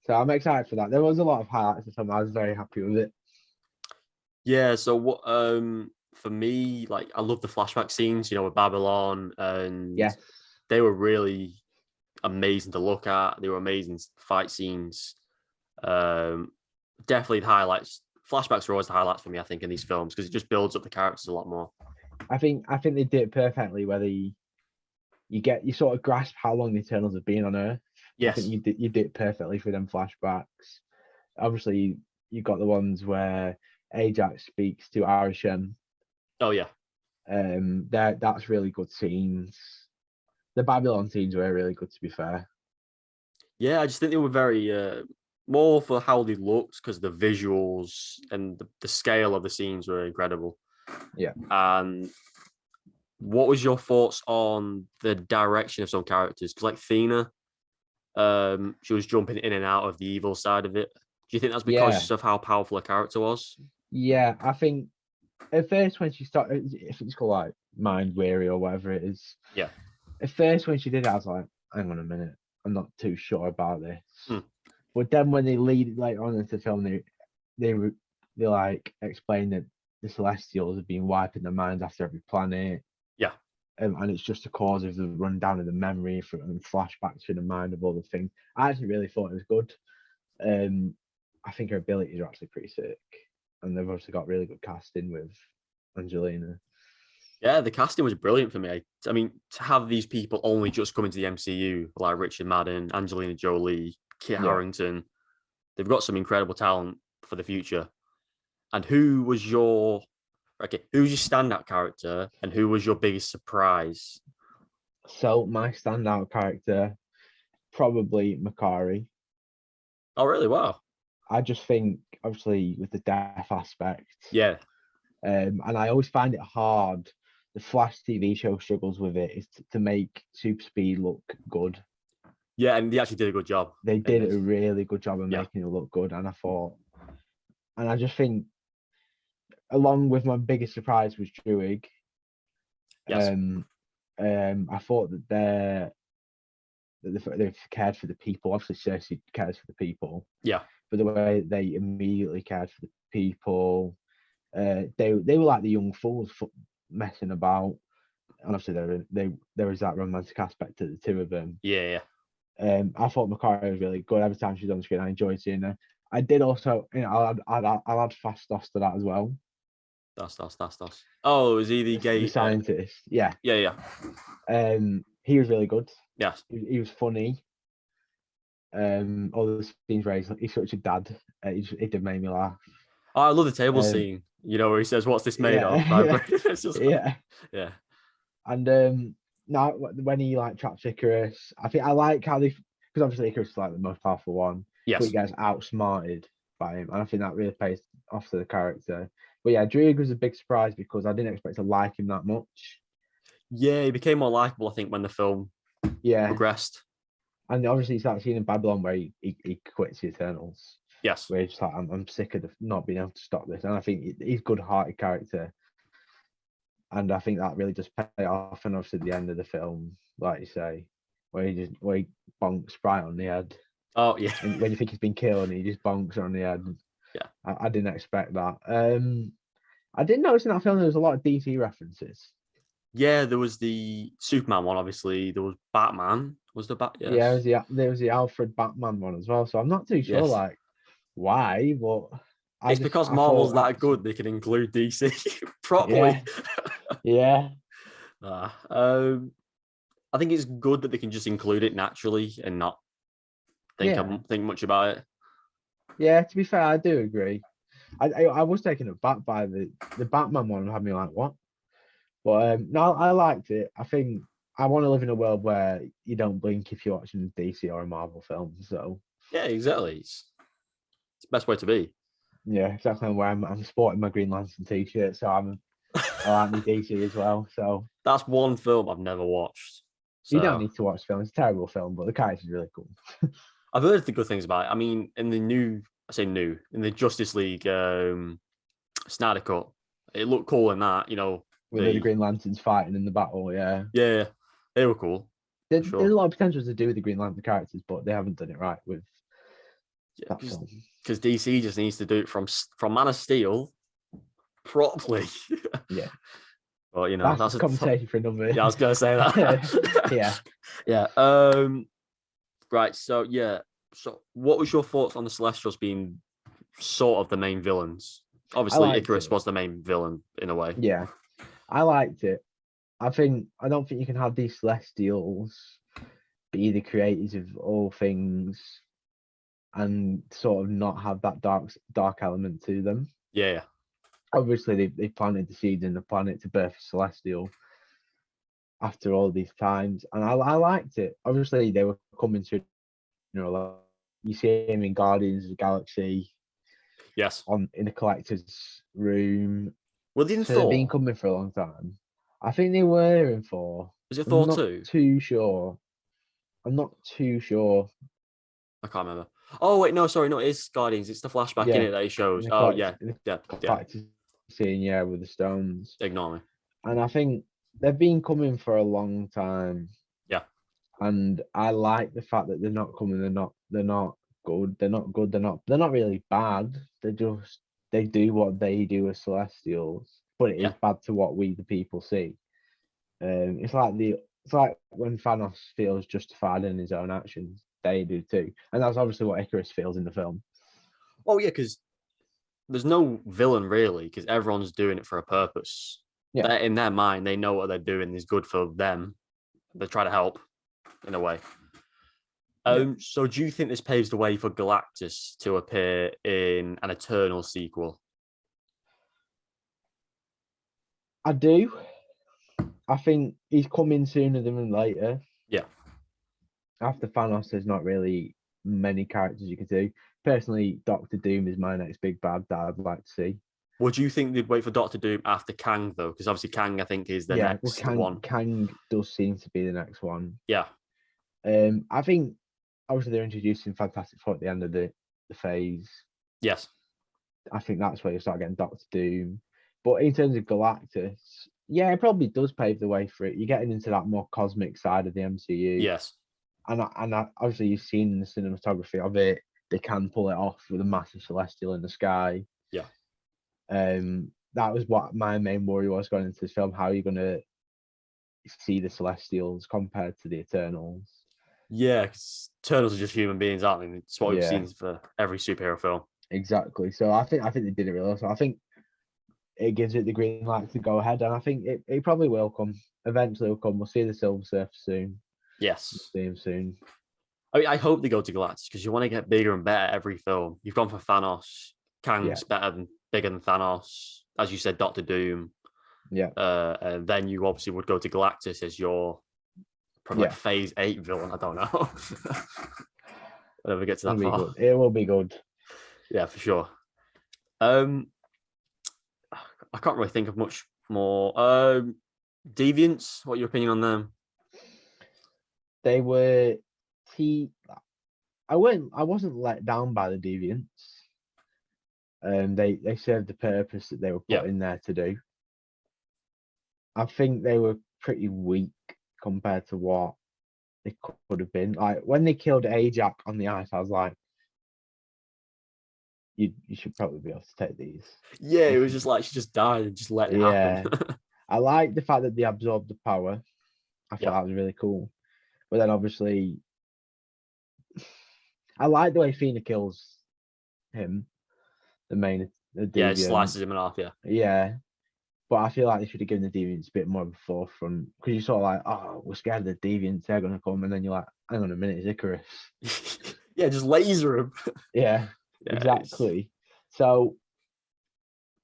So I'm excited for that. There was a lot of highlights of the film. I was very happy with it. Yeah, so what for me, like I love the flashback scenes, with Babylon, and they were really amazing to look at. They were amazing fight scenes. Definitely the highlights. Flashbacks are always the highlights for me, I think, in these films because it just builds up the characters a lot more. I think they did it perfectly. Whether you sort of grasp how long the Eternals have been on Earth. Yes. I think you did it perfectly for them flashbacks. Obviously, you got the ones where Ajax speaks to Arishem. Oh yeah. That's really good scenes. The Babylon scenes were really good, to be fair. Yeah, I just think they were very more for how they looked because the visuals and the scale of the scenes were incredible. Yeah. And what was your thoughts on the direction of some characters? Because like Thena, she was jumping in and out of the evil side of it. Do you think that's because of how powerful her character was? Yeah, I think at first when she started, if it's called like Mind Weary or whatever it is. Yeah. At first when she did it, I was like, hang on a minute, I'm not too sure about this. But then when they lead later on into the film, they like explain that the Celestials have been wiping their minds after every planet. Yeah. And it's just a cause of the rundown of the memory and flashbacks to the mind of all the things. I actually really thought it was good. I think her abilities are actually pretty sick, and they've also got really good casting with Angelina. Yeah, the casting was brilliant for me. I mean, to have these people only just come into the MCU, like Richard Madden, Angelina Jolie, Kit Harington, they've got some incredible talent for the future. And who's your standout character, and who was your biggest surprise? So my standout character, probably Makari. Oh, really? Wow. I just think, obviously, with the death aspect. Yeah. And I always find it hard. The Flash TV show struggles with it, is to make Super Speed look good. Yeah, and they actually did a good job. They did a really good job of making it look good, and I just think, along with my biggest surprise was Druig. Yes. I thought that they've cared for the people. Obviously, Cersei cares for the people. Yeah. But the way they immediately cared for the people, they were like the young fools messing about. And obviously, there was that romantic aspect to the two of them. Yeah. I thought Makari was really good. Every time she's on screen, I enjoyed seeing her. I did also, I'll add Fastos to that as well. Fastos. Oh, is he the gay the scientist? Yeah. Yeah. He was really good. Yes. He was funny. All the scenes where he's such a dad. It did make me laugh. Oh, I love the table scene. Where he says, "What's this made of?" Yeah. And now when he like traps Icarus, I think I like how because obviously Icarus is like the most powerful one. Yes. But he gets outsmarted by him, and I think that really pays off to the character. But yeah, Druig was a big surprise because I didn't expect to like him that much. Yeah, he became more likable, I think, when the film progressed. And obviously, you start seeing in Babylon where he quits the Eternals. Yes. Where it's like, I'm sick of not being able to stop this. And I think he's a good-hearted character. And I think that really just pay off. And obviously, at the end of the film, like you say, where he bonks Sprite on the head. Oh yeah. And when you think he's been killed, and he just bonks her on the head. Yeah. I didn't expect that. I did notice in that film there was a lot of DC references. Yeah, there was the Superman one, obviously. There was Batman. Was the Bat? Yes. Yeah, there was the Alfred Batman one as well. So I'm not too sure, Yes. like why, but It's because Marvel's that good, they can include DC properly. Yeah. I think it's good that they can just include it naturally and not think much about it. Yeah, to be fair, I do agree. I was taken aback by the Batman one, had me like, what? But no, I liked it. I think I want to live in a world where you don't blink if you're watching a DC or a Marvel film. So yeah, exactly. It's the best way to be. Yeah, exactly. Where I'm sporting my Green Lantern t-shirt, so I like me DC as well. So that's one film I've never watched. So you don't need to watch the film. It's a terrible film, but the character's really cool. I've heard the good things about it. I mean, in the Justice League Snyder Cut, it looked cool in that, With the Green Lanterns fighting in the battle, yeah. Yeah, they were cool. There's a lot of potential to do with the Green Lantern characters, but they haven't done it right with that film. Because DC just needs to do it from Man of Steel properly. Yeah. Well, that's a conversation for another. Yeah, I was gonna say that. Yeah. Right. So what was your thoughts on the Celestials being sort of the main villains? Obviously, Icarus was the main villain in a way. Yeah, I liked it. I don't think you can have these Celestials be the creators of all things and sort of not have that dark element to them. Yeah. Obviously, they planted the seeds in the planet to birth a Celestial after all these times, and I liked it. Obviously, they were coming to, you see him in Guardians of the Galaxy. Yes. In the collector's room. Were they in Thor? They've been coming for a long time. I think they were in Thor. Was it Thor 2? Too sure. I'm not too sure. I can't remember. Oh wait, no, sorry, no, it is Guardians. It's the flashback in it that he shows. Oh yeah. Scene, with the stones. Ignore me. And I think they've been coming for a long time. Yeah. And I like the fact that they're not coming. They're not good. They're not good. They're not really bad. They do what they do as Celestials, but it is bad to what we the people see. It's like when Thanos feels justified in his own actions, they do too, and that's obviously what Icarus feels in the film. Oh yeah, because there's no villain really, because everyone's doing it for a purpose. Yeah. In their mind, they know what they're doing is good for them. They try to help in a way. So do you think this paves the way for Galactus to appear in an Eternal sequel? I do. I think he's coming sooner than later. Yeah. After Thanos, there's not really many characters you could do. Personally, Doctor Doom is my next big bad that I'd like to see. Would you think they'd wait for Doctor Doom after Kang, though? Because obviously Kang, I think, is the next one. Kang does seem to be the next one. Yeah. I think, obviously, they're introducing Fantastic Four at the end of the phase. Yes. I think that's where you start getting Doctor Doom. But in terms of Galactus, yeah, it probably does pave the way for it. You're getting into that more cosmic side of the MCU. Yes. And obviously, you've seen the cinematography of it. They can pull it off with a massive celestial in the sky. Yeah. That was what my main worry was going into this film. How are you going to see the Celestials compared to the Eternals? Yeah, because Eternals are just human beings, aren't they? It's what we've seen for every superhero film. Exactly. So I think they did it really well. So I think it gives it the green light to go ahead, and I think it probably will come. Eventually, will come. We'll see the Silver Surfer soon. Yes. We'll see him soon. I mean, I hope they go to Galactus because you want to get bigger and better every film. You've gone for Thanos. Kang's bigger than Thanos. As you said, Doctor Doom. Yeah. And then you obviously would go to Galactus as your probably like Phase 8 villain. I don't know. Whenever we get to that far. It will be good. Yeah, for sure. I can't really think of much more. Deviants, what's your opinion on them? They were I wasn't let down by the deviants. They served the purpose that they were put in there to do. I think they were pretty weak compared to what they could have been. Like when they killed Ajax on the ice, I was like, you should probably be able to take these. Yeah, it was just like she just died and just let it happen. I like the fact that they absorbed the power. I thought that was really cool. But then obviously, I like the way Fina kills him, the main the deviant. Yeah, slices him in half. Yeah. But I feel like they should have given the deviants a bit more of a forefront, because you're sort of like, oh, we're scared of the deviants, they're going to come, and then you're like, hang on a minute, it's Icarus. Yeah, just laser him. Yeah, exactly. So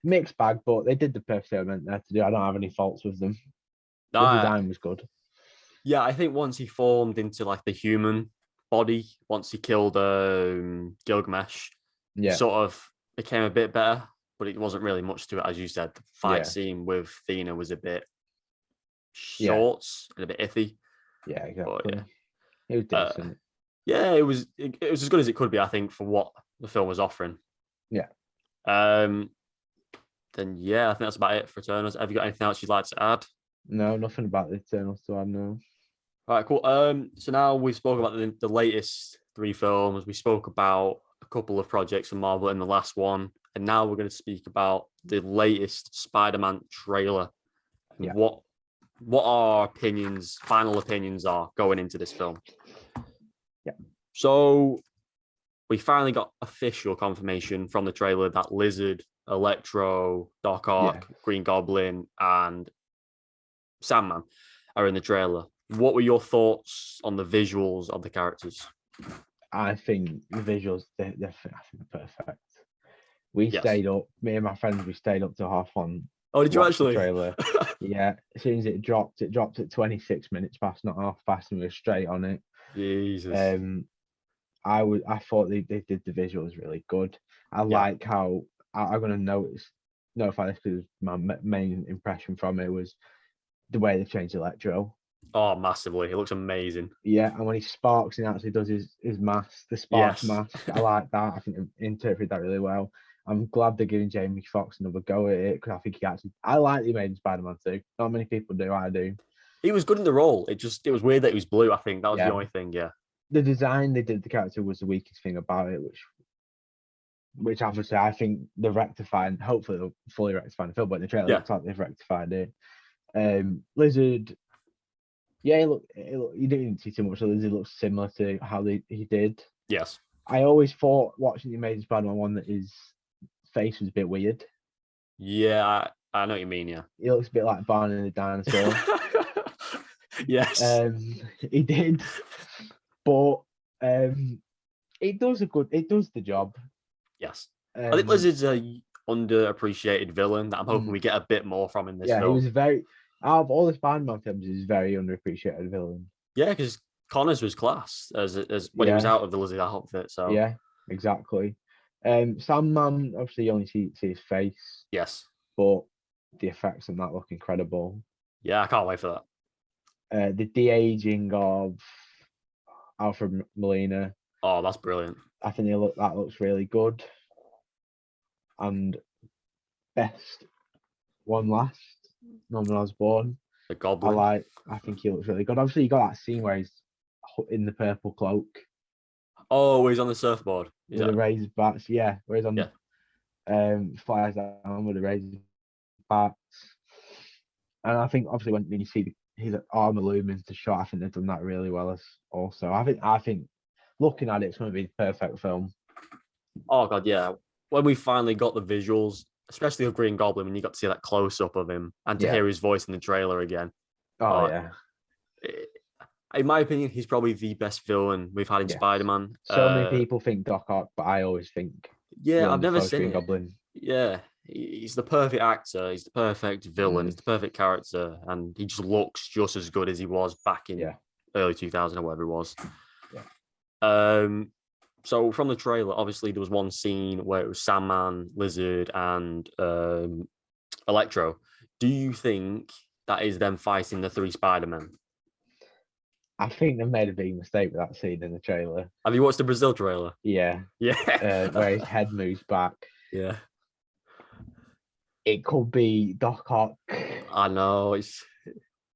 mixed bag, but they did the perfect thing I meant there to do. I don't have any faults with them. The design was good. Yeah, I think once he formed into like the human body, once he killed Gilgamesh, sort of became a bit better. But it wasn't really much to it, as you said. The fight scene with Athena was a bit short and a bit iffy. Yeah, exactly. But, it was decent. It was as good as it could be, I think, for what the film was offering. Yeah. Then I think that's about it for Eternals. Have you got anything else you'd like to add? No, nothing about the Eternals to add. No. All right, cool. So now we spoke about the latest 3 films. We spoke about a couple of projects from Marvel in the last one. And now we're going to speak about the latest Spider-Man trailer and what our final opinions are going into this film. Yeah. So we finally got official confirmation from the trailer that Lizard, Electro, Doc Ock, Green Goblin, and Sandman are in the trailer. What were your thoughts on the visuals of the characters? I think the visuals, they're perfect. We stayed up, me and my friends, we stayed up to 1:30. Oh, did you actually? The trailer. Yeah, as soon as it dropped at 26 minutes past, not 1:30, and we were straight on it. Jesus. I thought they did the visuals really good. I like how I'm gonna notify this because my main impression from it was the way they changed Electro. Oh, massively! It looks amazing. Yeah, and when he sparks and actually does his mask, the spark mask, I like that. I think they interpreted that really well. I'm glad they're giving Jamie Foxx another go at it, because I think I like the made in Spider-Man 2. Not many people do. I do. He was good in the role. It was weird that he was blue. I think that was the only thing. Yeah. The design they did the character was the weakest thing about it, which obviously I think they're rectifying. Hopefully they'll fully rectify the film, but the trailer looks like they've rectified it. Lizard. Yeah, you didn't see too much. Lizard looks similar to how he did. Yes. I always thought watching the Amazing Spider-Man one that his face was a bit weird. Yeah, I know what you mean. Yeah, he looks a bit like Barney the dinosaur. Yes, he did, but it does the job. Yes, I think Lizard's a underappreciated villain that I'm hoping we get a bit more from in this film. He was out of all the Spider-Man films, he's a very underappreciated villain. Yeah, because Connors was class as when he was out of the Lizard outfit. So yeah, exactly. Sandman, obviously you only see his face. Yes, but the effects on that look incredible. Yeah, I can't wait for that. The de-aging of Alfred Molina. Oh, that's brilliant. I think that looks really good. And best one last, Norman Osborn. The Goblin. I think he looks really good. Obviously, you got that scene where he's in the purple cloak. Oh, he's on the surfboard. With the raised bats, where he's on flies down with the raised bats. And I think obviously when you see his arm illumines the shot, I think they've done that really well also. I think looking at it, it's going to be the perfect film. Oh god, yeah. When we finally got the visuals, especially of Green Goblin, when you got to see that close up of him and to hear his voice in the trailer again. Oh yeah. In my opinion, he's probably the best villain we've had in Spider-Man. So many people think Doc Ock, but I always think I've never seen Green Goblin. Yeah, he's the perfect actor. He's the perfect villain. He's the perfect character, and he just looks just as good as he was back in early 2000 or whatever it was. Yeah. So from the trailer, obviously there was one scene where it was Sandman, Lizard, and Electro. Do you think that is them fighting the 3 Spider-Men? I think they made a big mistake with that scene in the trailer. Have you watched the Brazil trailer? Yeah. Yeah. Where his head moves back. Yeah. It could be Doc Ock. I know.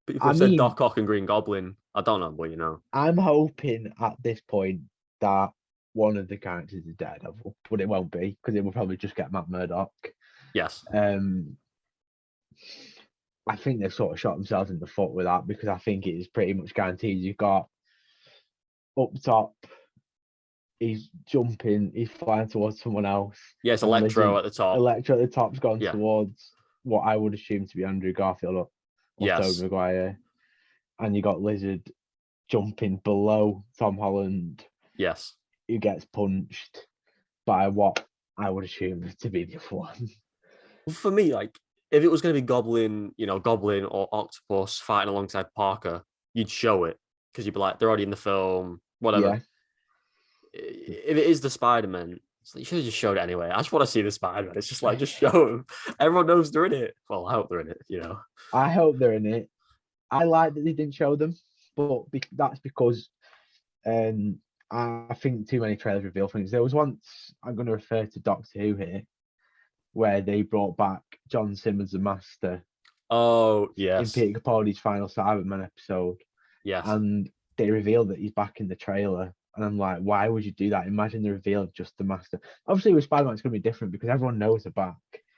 People have said Doc Ock and Green Goblin. I don't know, but you know. I'm hoping at this point that one of the characters is Daredevil, but it won't be because it will probably just get Matt Murdock. Yes. I think they've sort of shot themselves in the foot with that because I think it is pretty much guaranteed. You've got up top, he's jumping, he's flying towards someone else. Yes, Electro at the top. Electro at the top's gone towards what I would assume to be Andrew Garfield or Tobey Maguire. And you got Lizard jumping below Tom Holland. Yes. Who gets punched by what I would assume to be the other one. Well, for me, like, if it was going to be Goblin or Octopus fighting alongside Parker, you'd show it because you'd be like, they're already in the film, whatever. Yeah. If it is the Spider-Man, you should have just showed it anyway. I just want to see the Spider-Man. It's just like, just show them. Everyone knows they're in it. Well, I hope they're in it, you know. I hope they're in it. I like that they didn't show them, but that's because I think too many trailers reveal things. There was once, I'm going to refer to Doctor Who here, where they brought back John Simmons, the Master. Oh, yes. In Peter Capaldi's final Cyberman episode. Yes. And they revealed that he's back in the trailer. And I'm like, why would you do that? Imagine the reveal of just the Master. Obviously, with Spider-Man, it's going to be different because everyone knows they're back.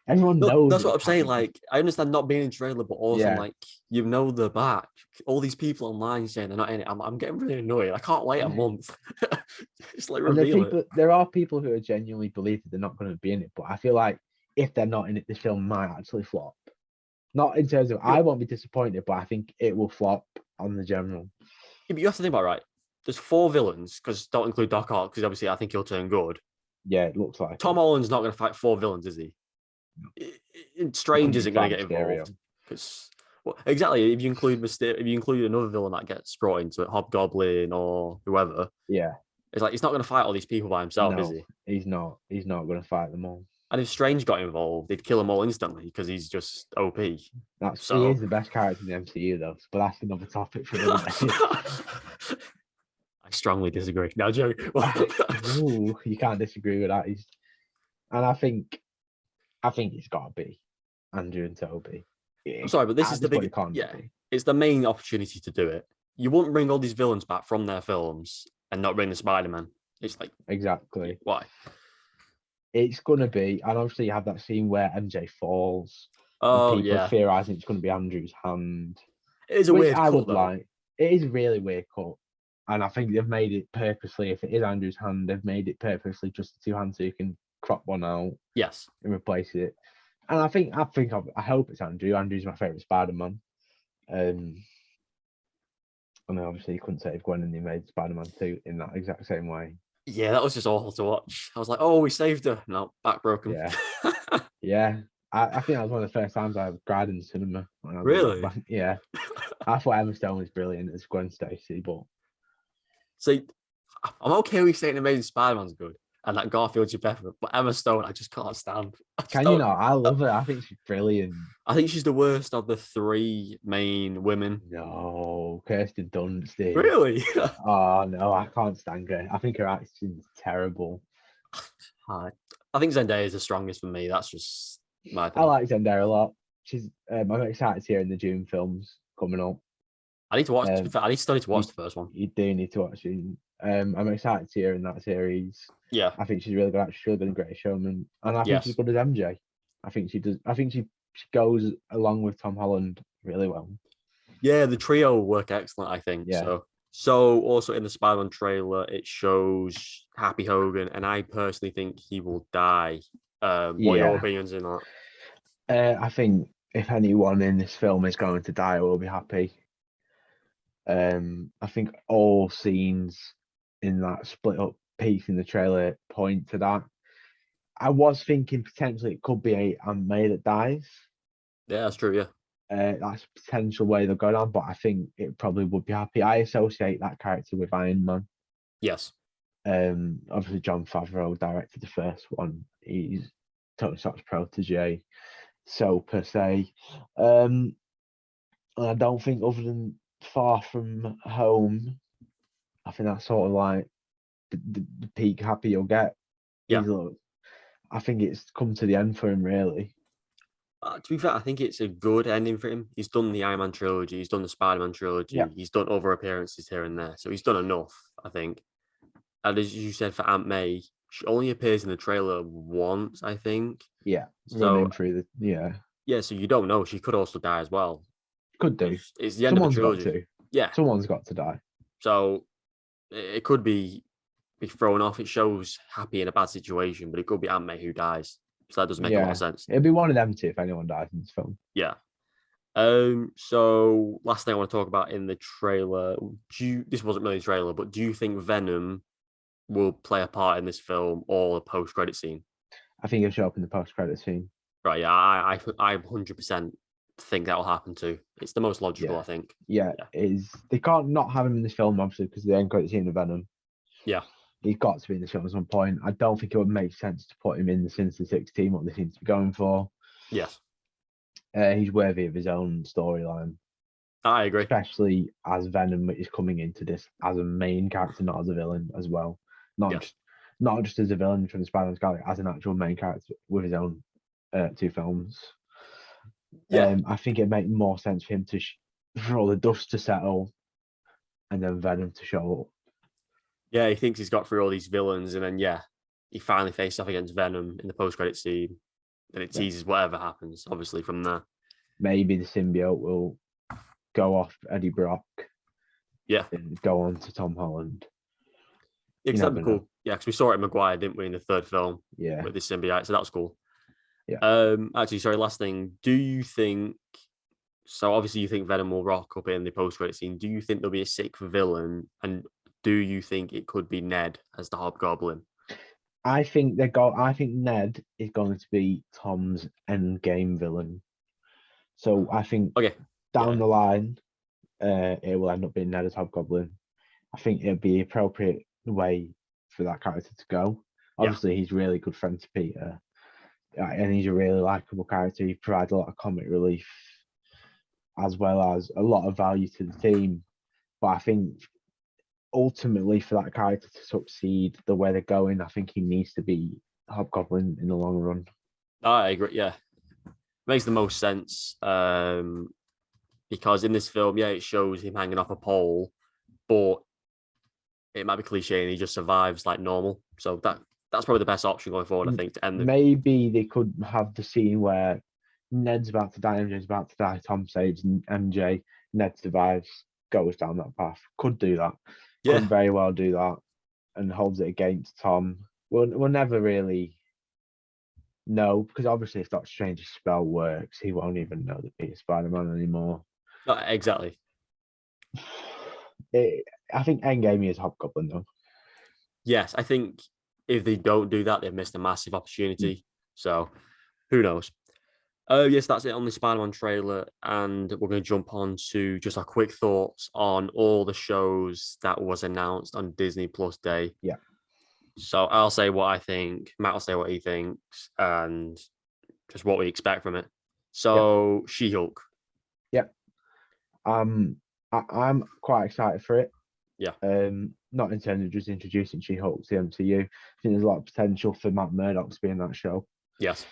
Everyone knows. That's what I'm saying. Like, I understand not being in trailer, but also like, you know, they're back. All these people online saying they're not in it. I'm getting really annoyed. I can't wait a month. Just like reveal it. There are people who are genuinely believe that they're not going to be in it, but I feel like if they're not in it, this film might actually flop. Not in terms of I won't be disappointed, but I think it will flop on the general. Yeah, but you have to think about it, right. There's 4 villains because don't include Doc Ock because obviously I think he'll turn good. Yeah, it looks like Tom Holland's not going to fight 4 villains, is he? Strange isn't going to get involved because exactly if you include another villain that gets brought into it, Hobgoblin or whoever. Yeah, it's like he's not going to fight all these people by himself, is he? He's not going to fight them all. And if Strange got involved, they'd kill him all instantly because he's just OP. He is the best character in the MCU though, but that's another topic for another day. I strongly disagree. No, Joe. Ooh, you can't disagree with that. And I think it's got to be Andrew and Toby. I'm sorry, but this is the big. It's the main opportunity to do it. You wouldn't bring all these villains back from their films and not bring the Spider-Man. It's like exactly why. It's gonna be, and obviously you have that scene where MJ falls. Oh, and people theorizing it's gonna be Andrew's hand. It is a weird cut, though. Like. It is a really weird cut, and I think they've made it purposely. If it is Andrew's hand, they've made it purposely just the 2 hands so you can crop one out. Yes, and replace it. And I hope it's Andrew. Andrew's my favorite Spider-Man. I mean, obviously you couldn't save Gwen, and they made Spider-Man 2 in that exact same way. Yeah, that was just awful to watch. I was like, oh, we saved her. No, back broken. Yeah. Yeah. I think that was one of the first times I cried in the cinema. Really? Yeah. I thought Emma Stone was brilliant as Gwen Stacy, but... See, I'm okay with saying Amazing Spider-Man's good and that Garfield's your better, but Emma Stone, I just can't stand. Can you not? I love her. I think she's brilliant. I think she's the worst of the 3 main women. No, Kirsten Dunst is. Really? Oh, no, I can't stand her. I think her acting's terrible. I think Zendaya is the strongest for me. That's just my opinion. I like Zendaya a lot. She's. I'm excited to hear in the June films coming up. I need to watch. I need to study to watch the first one. You do need to watch it. I'm excited to see her in that series. Yeah, I think she's really good. She's really good and Great Showman, and I think she's good as MJ. I think she does. I think she goes along with Tom Holland really well. Yeah, the trio work excellent. I think. Yeah. So also in the Spider-Man trailer, it shows Happy Hogan, and I personally think he will die. What are your opinions in that? I think if anyone in this film is going to die, I will be Happy. I think all scenes in that split up piece in the trailer point to that. I was thinking potentially it could be Aunt May that dies. Yeah, that's true. Yeah. That's a potential way they're going on, but I think it probably would be Happy. I associate that character with Iron Man. Yes. Obviously Jon Favreau directed the first one. He's Tony Stark's protege, so per se. And I don't think other than Far From Home, I think that's sort of like the peak happy you'll get. Yeah. I think it's come to the end for him, really. To be fair, I think it's a good ending for him. He's done the Iron Man trilogy, he's done the Spider-Man trilogy, he's done other appearances here and there, so he's done enough, I think. And as you said for Aunt May, she only appears in the trailer once, I think. Yeah, so through yeah, so you don't know. She could also die as well. Could do. It's the end of the trilogy. Got to. Yeah, someone's got to die. So it could be thrown off. It shows Happy in a bad situation, but it could be Aunt May who dies. So that doesn't make a lot of sense. It'd be one of them two if anyone dies in this film. Yeah. So last thing I want to talk about in the trailer. This wasn't really a trailer, but do you think Venom will play a part in this film or a post-credit scene? I think he'll show up in the post-credit scene. Right. Yeah. I 100% think that will happen too. It's the most logical, I think. Yeah. They can't not have him in this film, obviously, because the end credit scene of Venom. Yeah. He's got to be in the film at some point. I don't think it would make sense to put him in the Sinister Six team, what they seem to be going for. Yes. He's worthy of his own storyline. I agree. Especially as Venom is coming into this as a main character, not as a villain as well. Not just as a villain from the Spider-Man Galaxy, as an actual main character with his own 2 films. Yeah. I think it'd make more sense for him to for all the dust to settle and then Venom to show up. Yeah, he thinks he's got through all these villains, and then he finally faced off against Venom in the post-credit scene. And it teases whatever happens, obviously, from there. Maybe the symbiote will go off Eddie Brock. Yeah. And go on to Tom Holland. Yeah, that'd be cool. Know. Yeah, because we saw it in Maguire, didn't we, in the 3rd film? Yeah. With the symbiote, so that was cool. Yeah. Actually, sorry, last thing. Do you think... So, obviously, you think Venom will rock up in the post-credit scene. Do you think there'll be a 6th villain? And do you think it could be Ned as the Hobgoblin? I think Ned is going to be Tom's endgame villain. So I think down the line, it will end up being Ned as Hobgoblin. I think it'd be the appropriate way for that character to go. Obviously, he's really good friend to Peter, and he's a really likable character. He provides a lot of comic relief, as well as a lot of value to the team. But I think ultimately, for that character to succeed the way they're going, I think he needs to be Hobgoblin in the long run. I agree. Yeah, makes the most sense. Because in this film, it shows him hanging off a pole, but it might be cliche and he just survives like normal. So that's probably the best option going forward, I think, to end. Maybe they could have the scene where Ned's about to die, MJ's about to die, Tom saves MJ, Ned survives, goes down that path. Could do that. Yeah. Could very well do that and holds it against Tom. We'll never really know, because obviously if Doctor Strange's spell works, he won't even know that Peter's Spider-Man anymore. Exactly. I think Endgame is Hobgoblin, though. Yes, I think if they don't do that, they've missed a massive opportunity. So, who knows? Yes, that's it on the Spider-Man trailer, and we're going to jump on to just our quick thoughts on all the shows that was announced on Disney Plus Day. Yeah. So I'll say what I think, Matt will say what he thinks, and just what we expect from it. So, She-Hulk. Yeah. I'm quite excited for it. Yeah. Not in terms of just introducing She-Hulk to the MCU. I think there's a lot of potential for Matt Murdock to be in that show. Yes.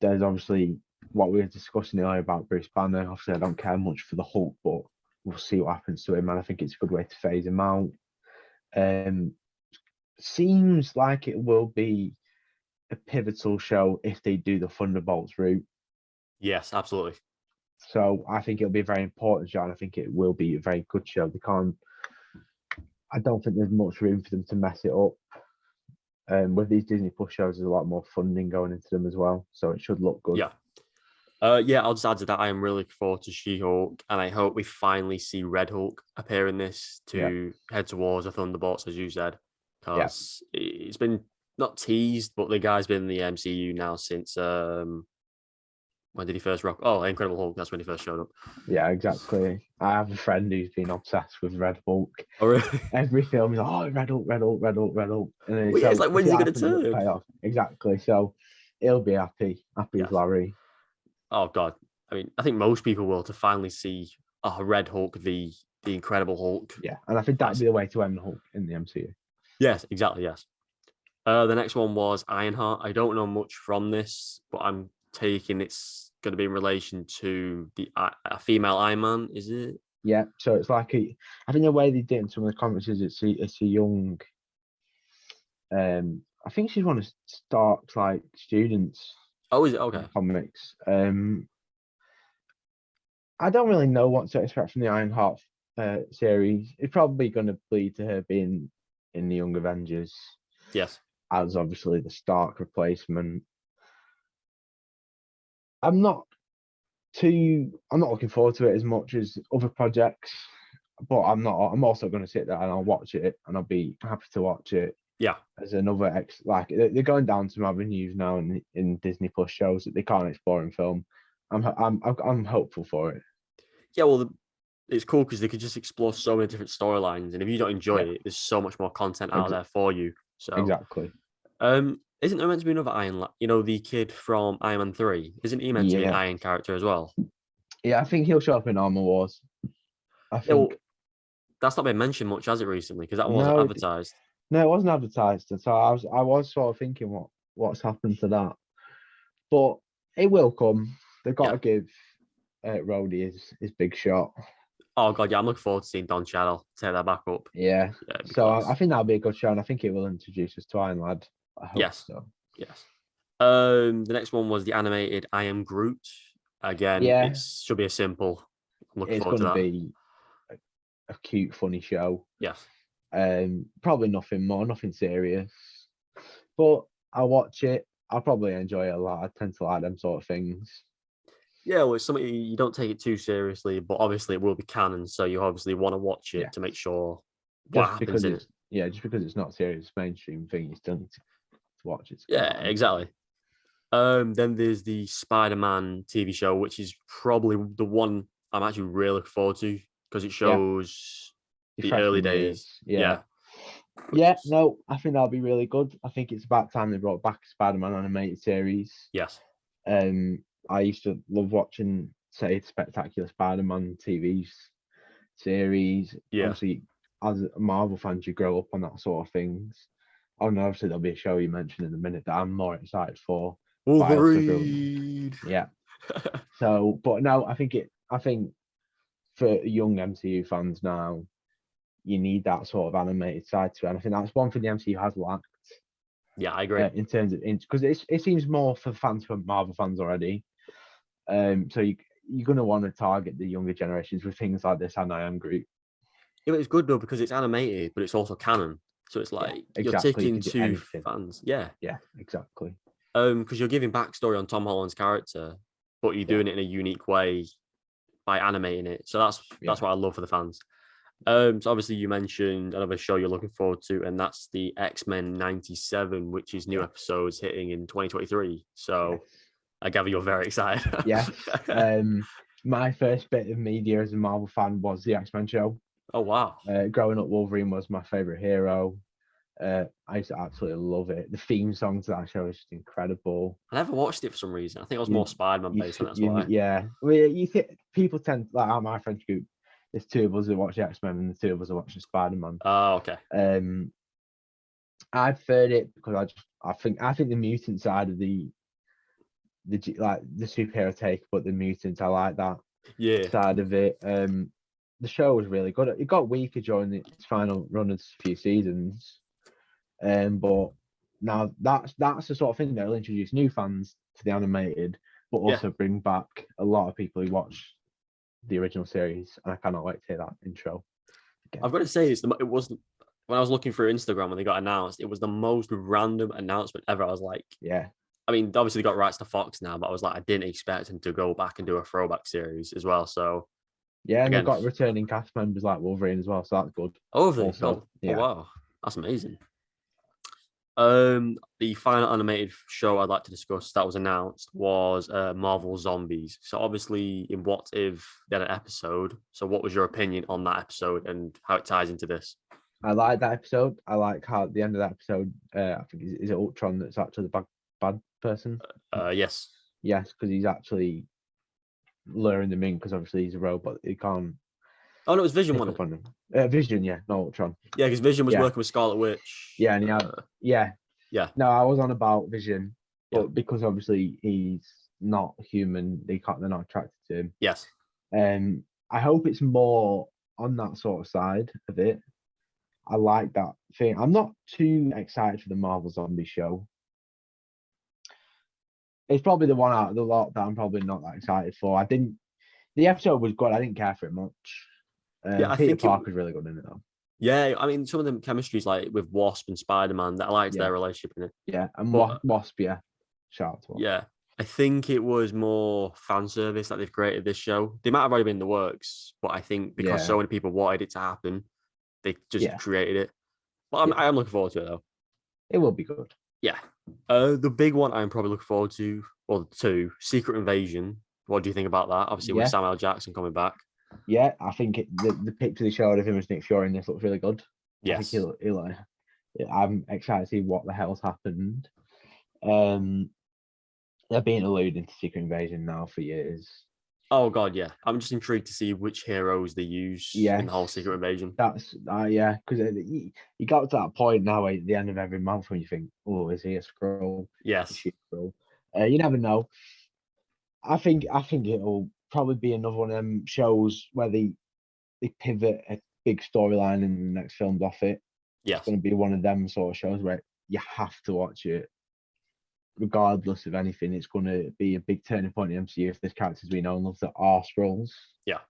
There's obviously what we were discussing earlier about Bruce Banner. Obviously, I don't care much for the Hulk, but we'll see what happens to him, and I think it's a good way to phase him out. Seems like it will be a pivotal show if they do the Thunderbolts route. Yes, absolutely. So I think it'll be a very important show, and I think it will be a very good show. I don't think there's much room for them to mess it up. With these Disney Plus shows, there's a lot more funding going into them as well, so it should look good. Yeah. I'll just add to that. I am really looking forward to She-Hulk, and I hope we finally see Red Hulk appear in this to head towards the Thunderbolts, as you said, because it's been not teased, but the guy's been in the MCU now since when did he first rock? Oh, Incredible Hulk. That's when he first showed up. Yeah, exactly. I have a friend who's been obsessed with Red Hulk. Oh, really? Every film is Red Hulk, Red Hulk, Red Hulk, Red Hulk. And then it's like, when's he going to turn? Exactly. So he'll be happy as Larry. Oh, God. I mean, I think most people will, to finally see a Red Hulk, the the Incredible Hulk. Yeah, and I think that'd be the way to end the Hulk in the MCU. Yes, exactly. Yes. The next one was Ironheart. I don't know much from this, but I'm taking it's going to be in relation to a female Iron Man. Is it? Yeah. So it's like I think the way they did in some of the comics is it's a young. I think she's one of Stark's like students. Oh, is it? Okay. Comics. I don't really know what to expect from the Ironheart series. It's probably going to lead to her being in the Young Avengers. Yes. As obviously the Stark replacement. I'm not looking forward to it as much as other projects, but I'm also going to sit there and I'll watch it and I'll be happy to watch it. Yeah. As another like they're going down some avenues now in Disney Plus shows that they can't explore in film. I'm hopeful for it. Yeah, well, it's cool because they could just explore so many different storylines, and if you don't enjoy it, there's so much more content out there for you. So exactly. Isn't there meant to be another Iron? You know, the kid from Iron Man 3. Isn't he meant to be an Iron character as well? Yeah, I think he'll show up in Armor Wars. I think well, that's not been mentioned much, has it, recently? Because that wasn't advertised. No, it wasn't advertised, and so I was sort of thinking what's happened to that, but it will come. They've got to give Rhodey his big shot. Oh god, yeah, I'm looking forward to seeing Don Cheadle take that back up. Yeah, so I think that'll be a good show, and I think it will introduce us to Iron Lad. I hope so. Yes. The next one was the animated I Am Groot. Again, it should be a simple. I'm looking forward to that. It's going to be a cute, funny show. Yes. Probably nothing serious, but I'll watch it. I'll probably enjoy it a lot. I tend to like them sort of things. Yeah, well, it's something you don't take it too seriously, but obviously it will be canon, so you obviously want to watch it to make sure what happens in it. Yeah, just because it's not serious mainstream thing, you still need to watch it. Yeah, exactly. Then there's the Spider-Man TV show, which is probably the one I'm actually really looking forward to because it shows the early days. Yeah, no, I think that'll be really good. I think it's about time they brought back Spider-Man animated series. Yes. I used to love watching, say, Spectacular Spider-Man TV series. Yeah. Obviously, as a Marvel fan, you grow up on that sort of things. Oh, and obviously there'll be a show you mentioned in a minute that I'm more excited for. Wolverine. Yeah. So, but no, I think for young MCU fans now, you need that sort of animated side to it. And I think that's one thing the MCU has lacked. Yeah, I agree. In terms of, because it seems more for Marvel fans already. So you're going to want to target the younger generations with things like this and I Am Groot. Yeah, but it's good though because it's animated, but it's also canon. So it's like you're taking two fans. Yeah. Yeah, exactly. Because you're giving backstory on Tom Holland's character, but you're doing it in a unique way by animating it. So that's what I love for the fans. So obviously you mentioned another show you're looking forward to, and that's the X-Men 97, which is new episodes hitting in 2023. So I gather you're very excited. Yes. My first bit of media as a Marvel fan was the X-Men show. Oh wow. Growing up, Wolverine was my favorite hero. I used to absolutely love it. The theme song to that show is just incredible. I never watched it for some reason. I think I was more Spider-Man based on that's why. Yeah. Well, you think people tend, like my friend group, there's two of us that watch the X-Men and the two of us that watch the Spider-Man. Oh, okay. I preferred it because I think the mutant side of the superhero take, but the mutants, I like that side of it. The show was really good. It got weaker during its final run of a few seasons. But now that's the sort of thing that'll introduce new fans to the animated, but also bring back a lot of people who watch the original series, and I cannot wait to hear that intro again. I've got to say, it wasn't when I was looking through Instagram when they got announced, it was the most random announcement ever. I was like, I mean, obviously they got rights to Fox now, but I was like, I didn't expect him to go back and do a throwback series as well. So and they've got returning cast members like Wolverine as well, so that's good. Oh, wow, that's amazing. The final animated show I'd like to discuss that was announced was Marvel Zombies. So obviously in What If they had an episode. So what was your opinion on that episode and how it ties into this? I like that episode. I like how at the end of that episode, I think is it Ultron that's actually the bad person? Yes. Yes, because he's actually luring them in because obviously he's a robot. He can't Oh no, it was Vision, pick wasn't up on them. Vision, yeah, not Ultron. Yeah, because Vision was working with Scarlet Witch. Yeah, and he had, yeah. No, I was on about Vision, but because obviously he's not human, they're not attracted to him. Yes. I hope it's more on that sort of side of it. I like that thing. I'm not too excited for the Marvel Zombie show. It's probably the one out of the lot that I'm probably not that excited for. The episode was good. I didn't care for it much. Peter Parker's really good in it though. Yeah, I mean, some of the chemistry's like with Wasp and Spider-Man. That I liked their relationship in it. Yeah, and Wasp, yeah. Shout out to Wasp. Yeah, I think it was more fan service that they've created this show. They might have already been in the works, but I think because so many people wanted it to happen, they just created it. But I am looking forward to it though. It will be good. Yeah. The big one I'm probably looking forward to, or two, Secret Invasion. What do you think about that? Obviously, with Samuel Jackson coming back. Yeah, I think the picture they showed of him as Nick Fury in this looks really good. Yes. I think I'm excited to see what the hell's happened. They've been alluding to Secret Invasion now for years. Oh god, yeah. I'm just intrigued to see which heroes they use in the whole Secret Invasion. That's because you got to that point now at the end of every month when you think, oh, is he a Skrull? Yes. Is she a Skrull? You never know. I think it'll probably be another one of them shows where they pivot a big storyline in the next films off it. Yes. It's going to be one of them sort of shows where you have to watch it. Regardless of anything, it's going to be a big turning point in MCU if there's characters we know and love that are Skrulls. Yeah.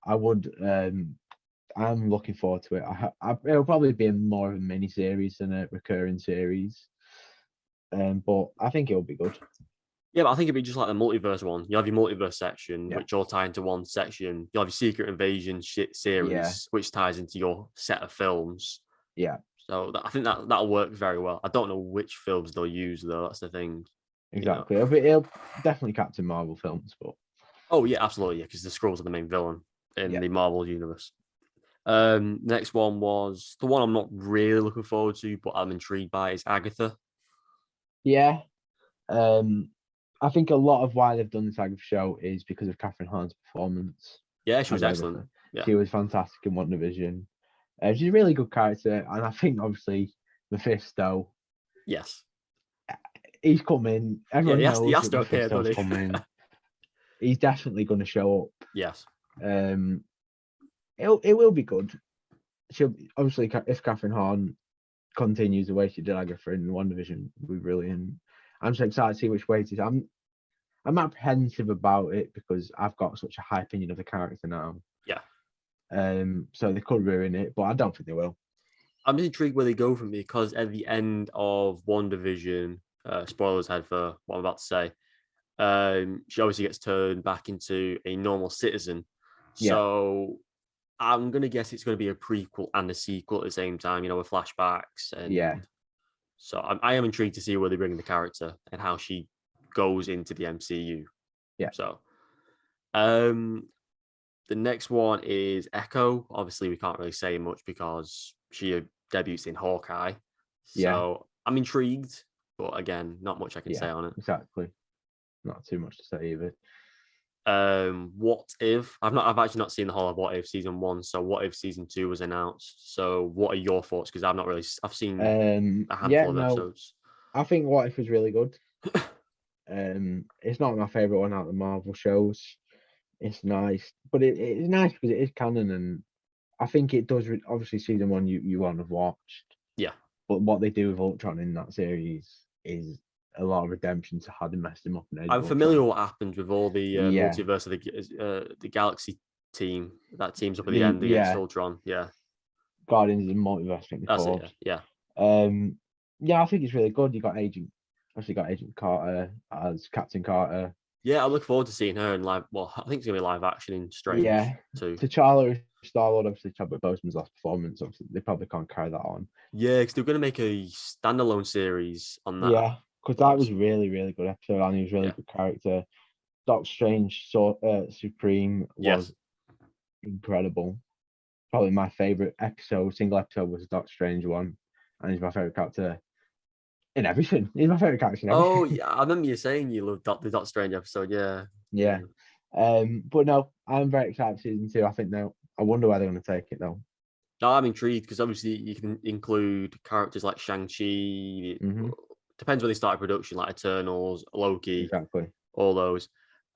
I would. I'm looking forward to it. It'll probably be more of a mini series than a recurring series. But I think it'll be good. Yeah, but I think it'd be just like the multiverse one. You have your multiverse section, which all tie into one section. You have your Secret Invasion series, which ties into your set of films. Yeah. So I think that'll work very well. I don't know which films they'll use though. That's the thing. Exactly. You know? It'll definitely Captain Marvel films, but. Oh yeah, absolutely. Yeah, because the Skrulls are the main villain in the Marvel universe. Next one was the one I'm not really looking forward to, but I'm intrigued by is Agatha. Yeah. I think a lot of why they've done this Agatha show is because of Catherine Hahn's performance. Yeah, she was excellent. Yeah. She was fantastic in WandaVision. She's a really good character, and I think obviously Mephisto. Yes. He's coming. Everyone knows he has to Mephisto's coming. He's definitely going to show up. Yes. It will be good. She'll obviously, if Catherine Hahn continues the way she did Agatha in WandaVision, will be brilliant. I'm so excited to see which way it is. I'm apprehensive about it because I've got such a high opinion of the character now. Yeah. So they could ruin it, but I don't think they will. I'm just intrigued where they go from here because at the end of WandaVision, spoilers ahead for what I'm about to say, she obviously gets turned back into a normal citizen. So I'm going to guess it's going to be a prequel and a sequel at the same time, with flashbacks. And so I am intrigued to see where they bring the character and how she goes into the MCU. Yeah. So, the next one is Echo. Obviously, we can't really say much because she debuts in Hawkeye. So I'm intrigued, but again, not much I can say on it. Exactly. Not too much to say either. What If? I've actually not seen the whole of What If season 1, so What If season 2 was announced. So what are your thoughts? Because I've seen a handful of episodes. I think What If was really good. It's not my favorite one out of the Marvel shows. It's nice, but it's nice because it is canon, and I think it does. Obviously, season 1 you won't have watched. Yeah. But what they do with Ultron in that series is a lot of redemption to how they messed him up. I'm familiar with what happens with all the multiverse of the Galaxy team that teams up at the end against Ultron. Yeah. Guardians of the Multiverse, I think that's it. Yeah. I think it's really good. You got Agent Carter as Captain Carter. Yeah, I look forward to seeing her in live. Well, I think it's gonna be live action in Strange. Too. T'Challa, Star-Lord, obviously Chadwick Boseman's last performance. Obviously, they probably can't carry that on. Yeah, because they're gonna make a standalone series on that. Yeah, because that was really, really good episode, and he was really good character. Doctor Strange, Supreme was incredible. Probably my favorite single episode was the Doctor Strange one, and he's my favorite character in everything. He's my favorite character in everything. Oh yeah, I remember you saying you loved the Doctor Strange episode. Yeah. But no, I'm very excited for season 2. I I wonder where they're going to take it though. No, I'm intrigued because obviously you can include characters like Shang Chi. Depends when they start production, like Eternals, Loki, exactly, all those.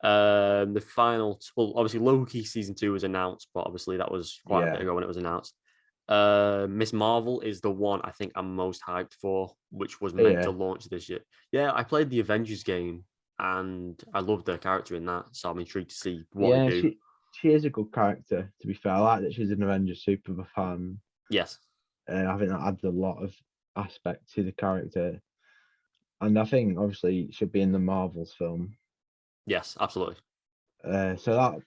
The final, well, obviously Loki season 2 was announced, but obviously that was quite a bit ago when it was announced. Miss Marvel is the one I think I'm most hyped for, which was meant to launch this year. Yeah, I played the Avengers game and I loved her character in that, so I'm intrigued to see what they do. She is a good character, to be fair. I like that she's an Avengers super fan. Yes. I think that adds a lot of aspect to the character. And I think, obviously, she'll be in the Marvels film. Yes, absolutely. So that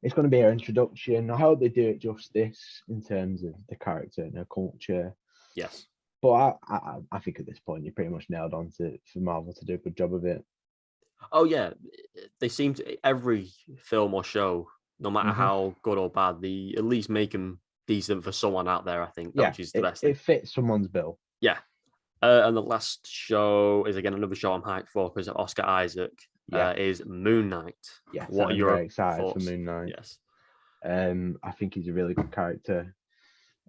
it's going to be her introduction. I hope they do it justice in terms of the character and her culture. Yes. But I think at this point, you're pretty much nailed on for Marvel to do a good job of it. Oh, yeah. They seem to, every film or show, no matter how good or bad, they at least make them decent for someone out there, I think, which is the best thing. It fits someone's bill. Yeah. And the last show is, again, another show I'm hyped for because Oscar Isaac is Moon Knight. Yes, what I'm very excited thoughts? for Moon Knight. Yes. I think he's a really good character.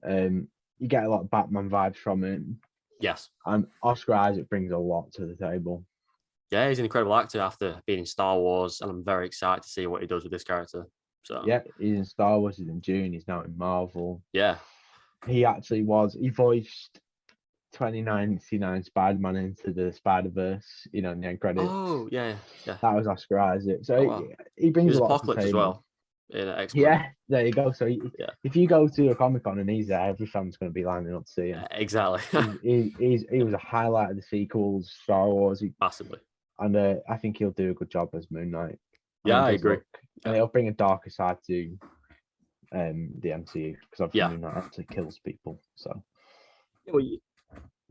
You get a lot of Batman vibes from him. Yes. And Oscar Isaac brings a lot to the table. Yeah, he's an incredible actor after being in Star Wars, and I'm very excited to see what he does with this character. So yeah, he's in Star Wars, he's in Dune, he's now in Marvel. Yeah. He voiced 2099 Spider-Man into the Spider-Verse, in the end credits. Oh, yeah. That was Oscar Isaac. So he brings a lot to the table. As well. In X-Men. Yeah, there you go. So if you go to a Comic-Con and he's there, every fan's going to be lining up to see him. Exactly. he was a highlight of the sequels, Star Wars. Massively. And I think he'll do a good job as Moon Knight. Yeah, I agree. And he'll bring a darker side to the MCU, because obviously Moon Knight actually kills people. So,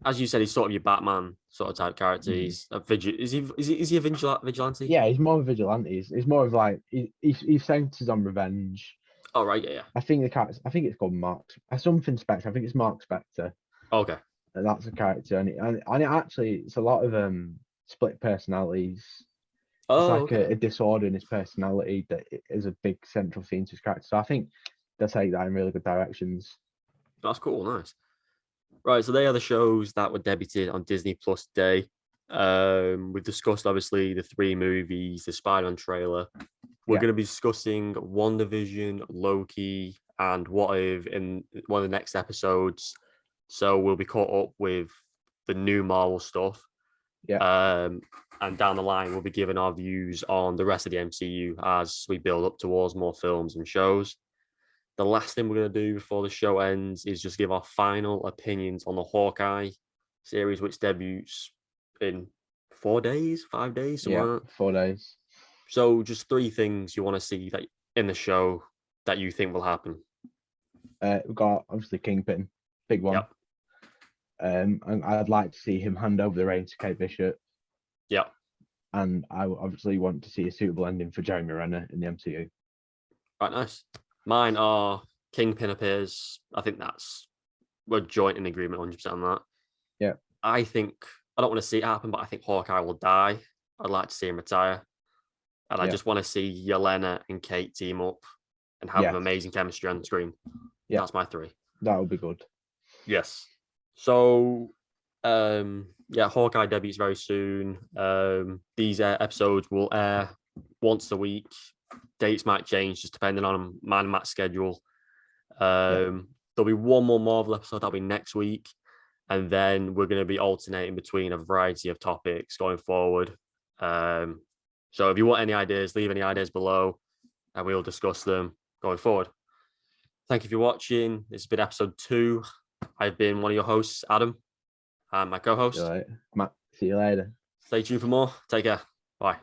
as you said, he's sort of your Batman sort of type character. He's a is he a vigilante? Yeah, he's more of a vigilante. He's more of like he centers on revenge. Oh right, yeah. I think it's called Mark. Something Spectre. I think it's Mark Spectre. Okay. And that's a character, and it actually it's a lot of split personalities. It's like a disorder in his personality that is a big central theme to his character. So I think they'll take that in really good directions. That's cool, nice. Right, so they are the shows that were debuted on Disney Plus Day. We've discussed, obviously, the 3 movies, the Spider-Man trailer. We're going to be discussing WandaVision, Loki, and What If in one of the next episodes. So we'll be caught up with the new Marvel stuff. Yeah. And down the line, we'll be giving our views on the rest of the MCU as we build up towards more films and shows. The last thing we're going to do before the show ends is just give our final opinions on the Hawkeye series, which debuts in 4 days, 5 days, something like that. 4 days. So just 3 things you want to see that in the show that you think will happen. We've got, obviously, Kingpin, big one. Yep. And I'd like to see him hand over the reins to Kate Bishop. Yeah. And I obviously want to see a suitable ending for Jeremy Renner in the MCU. Right, nice. Mine are Kingpin appears. I think we're joint in agreement 100% on that. Yeah. I think, I don't want to see it happen, but I think Hawkeye will die. I'd like to see him retire. And I just want to see Yelena and Kate team up and have an amazing chemistry on screen. Yeah. That's my 3. That would be good. Yes. So, Hawkeye debuts very soon. These episodes will air once a week. Dates might change just depending on mine and Matt's schedule. There'll be one more Marvel episode that'll be next week, and then we're going to be alternating between a variety of topics going forward. So if you want any ideas, leave any ideas below, and we'll discuss them going forward. Thank you for watching. This has been episode 2. I've been one of your hosts, Adam, and my co-host, Matt. See you later. Stay tuned for more. Take care. Bye.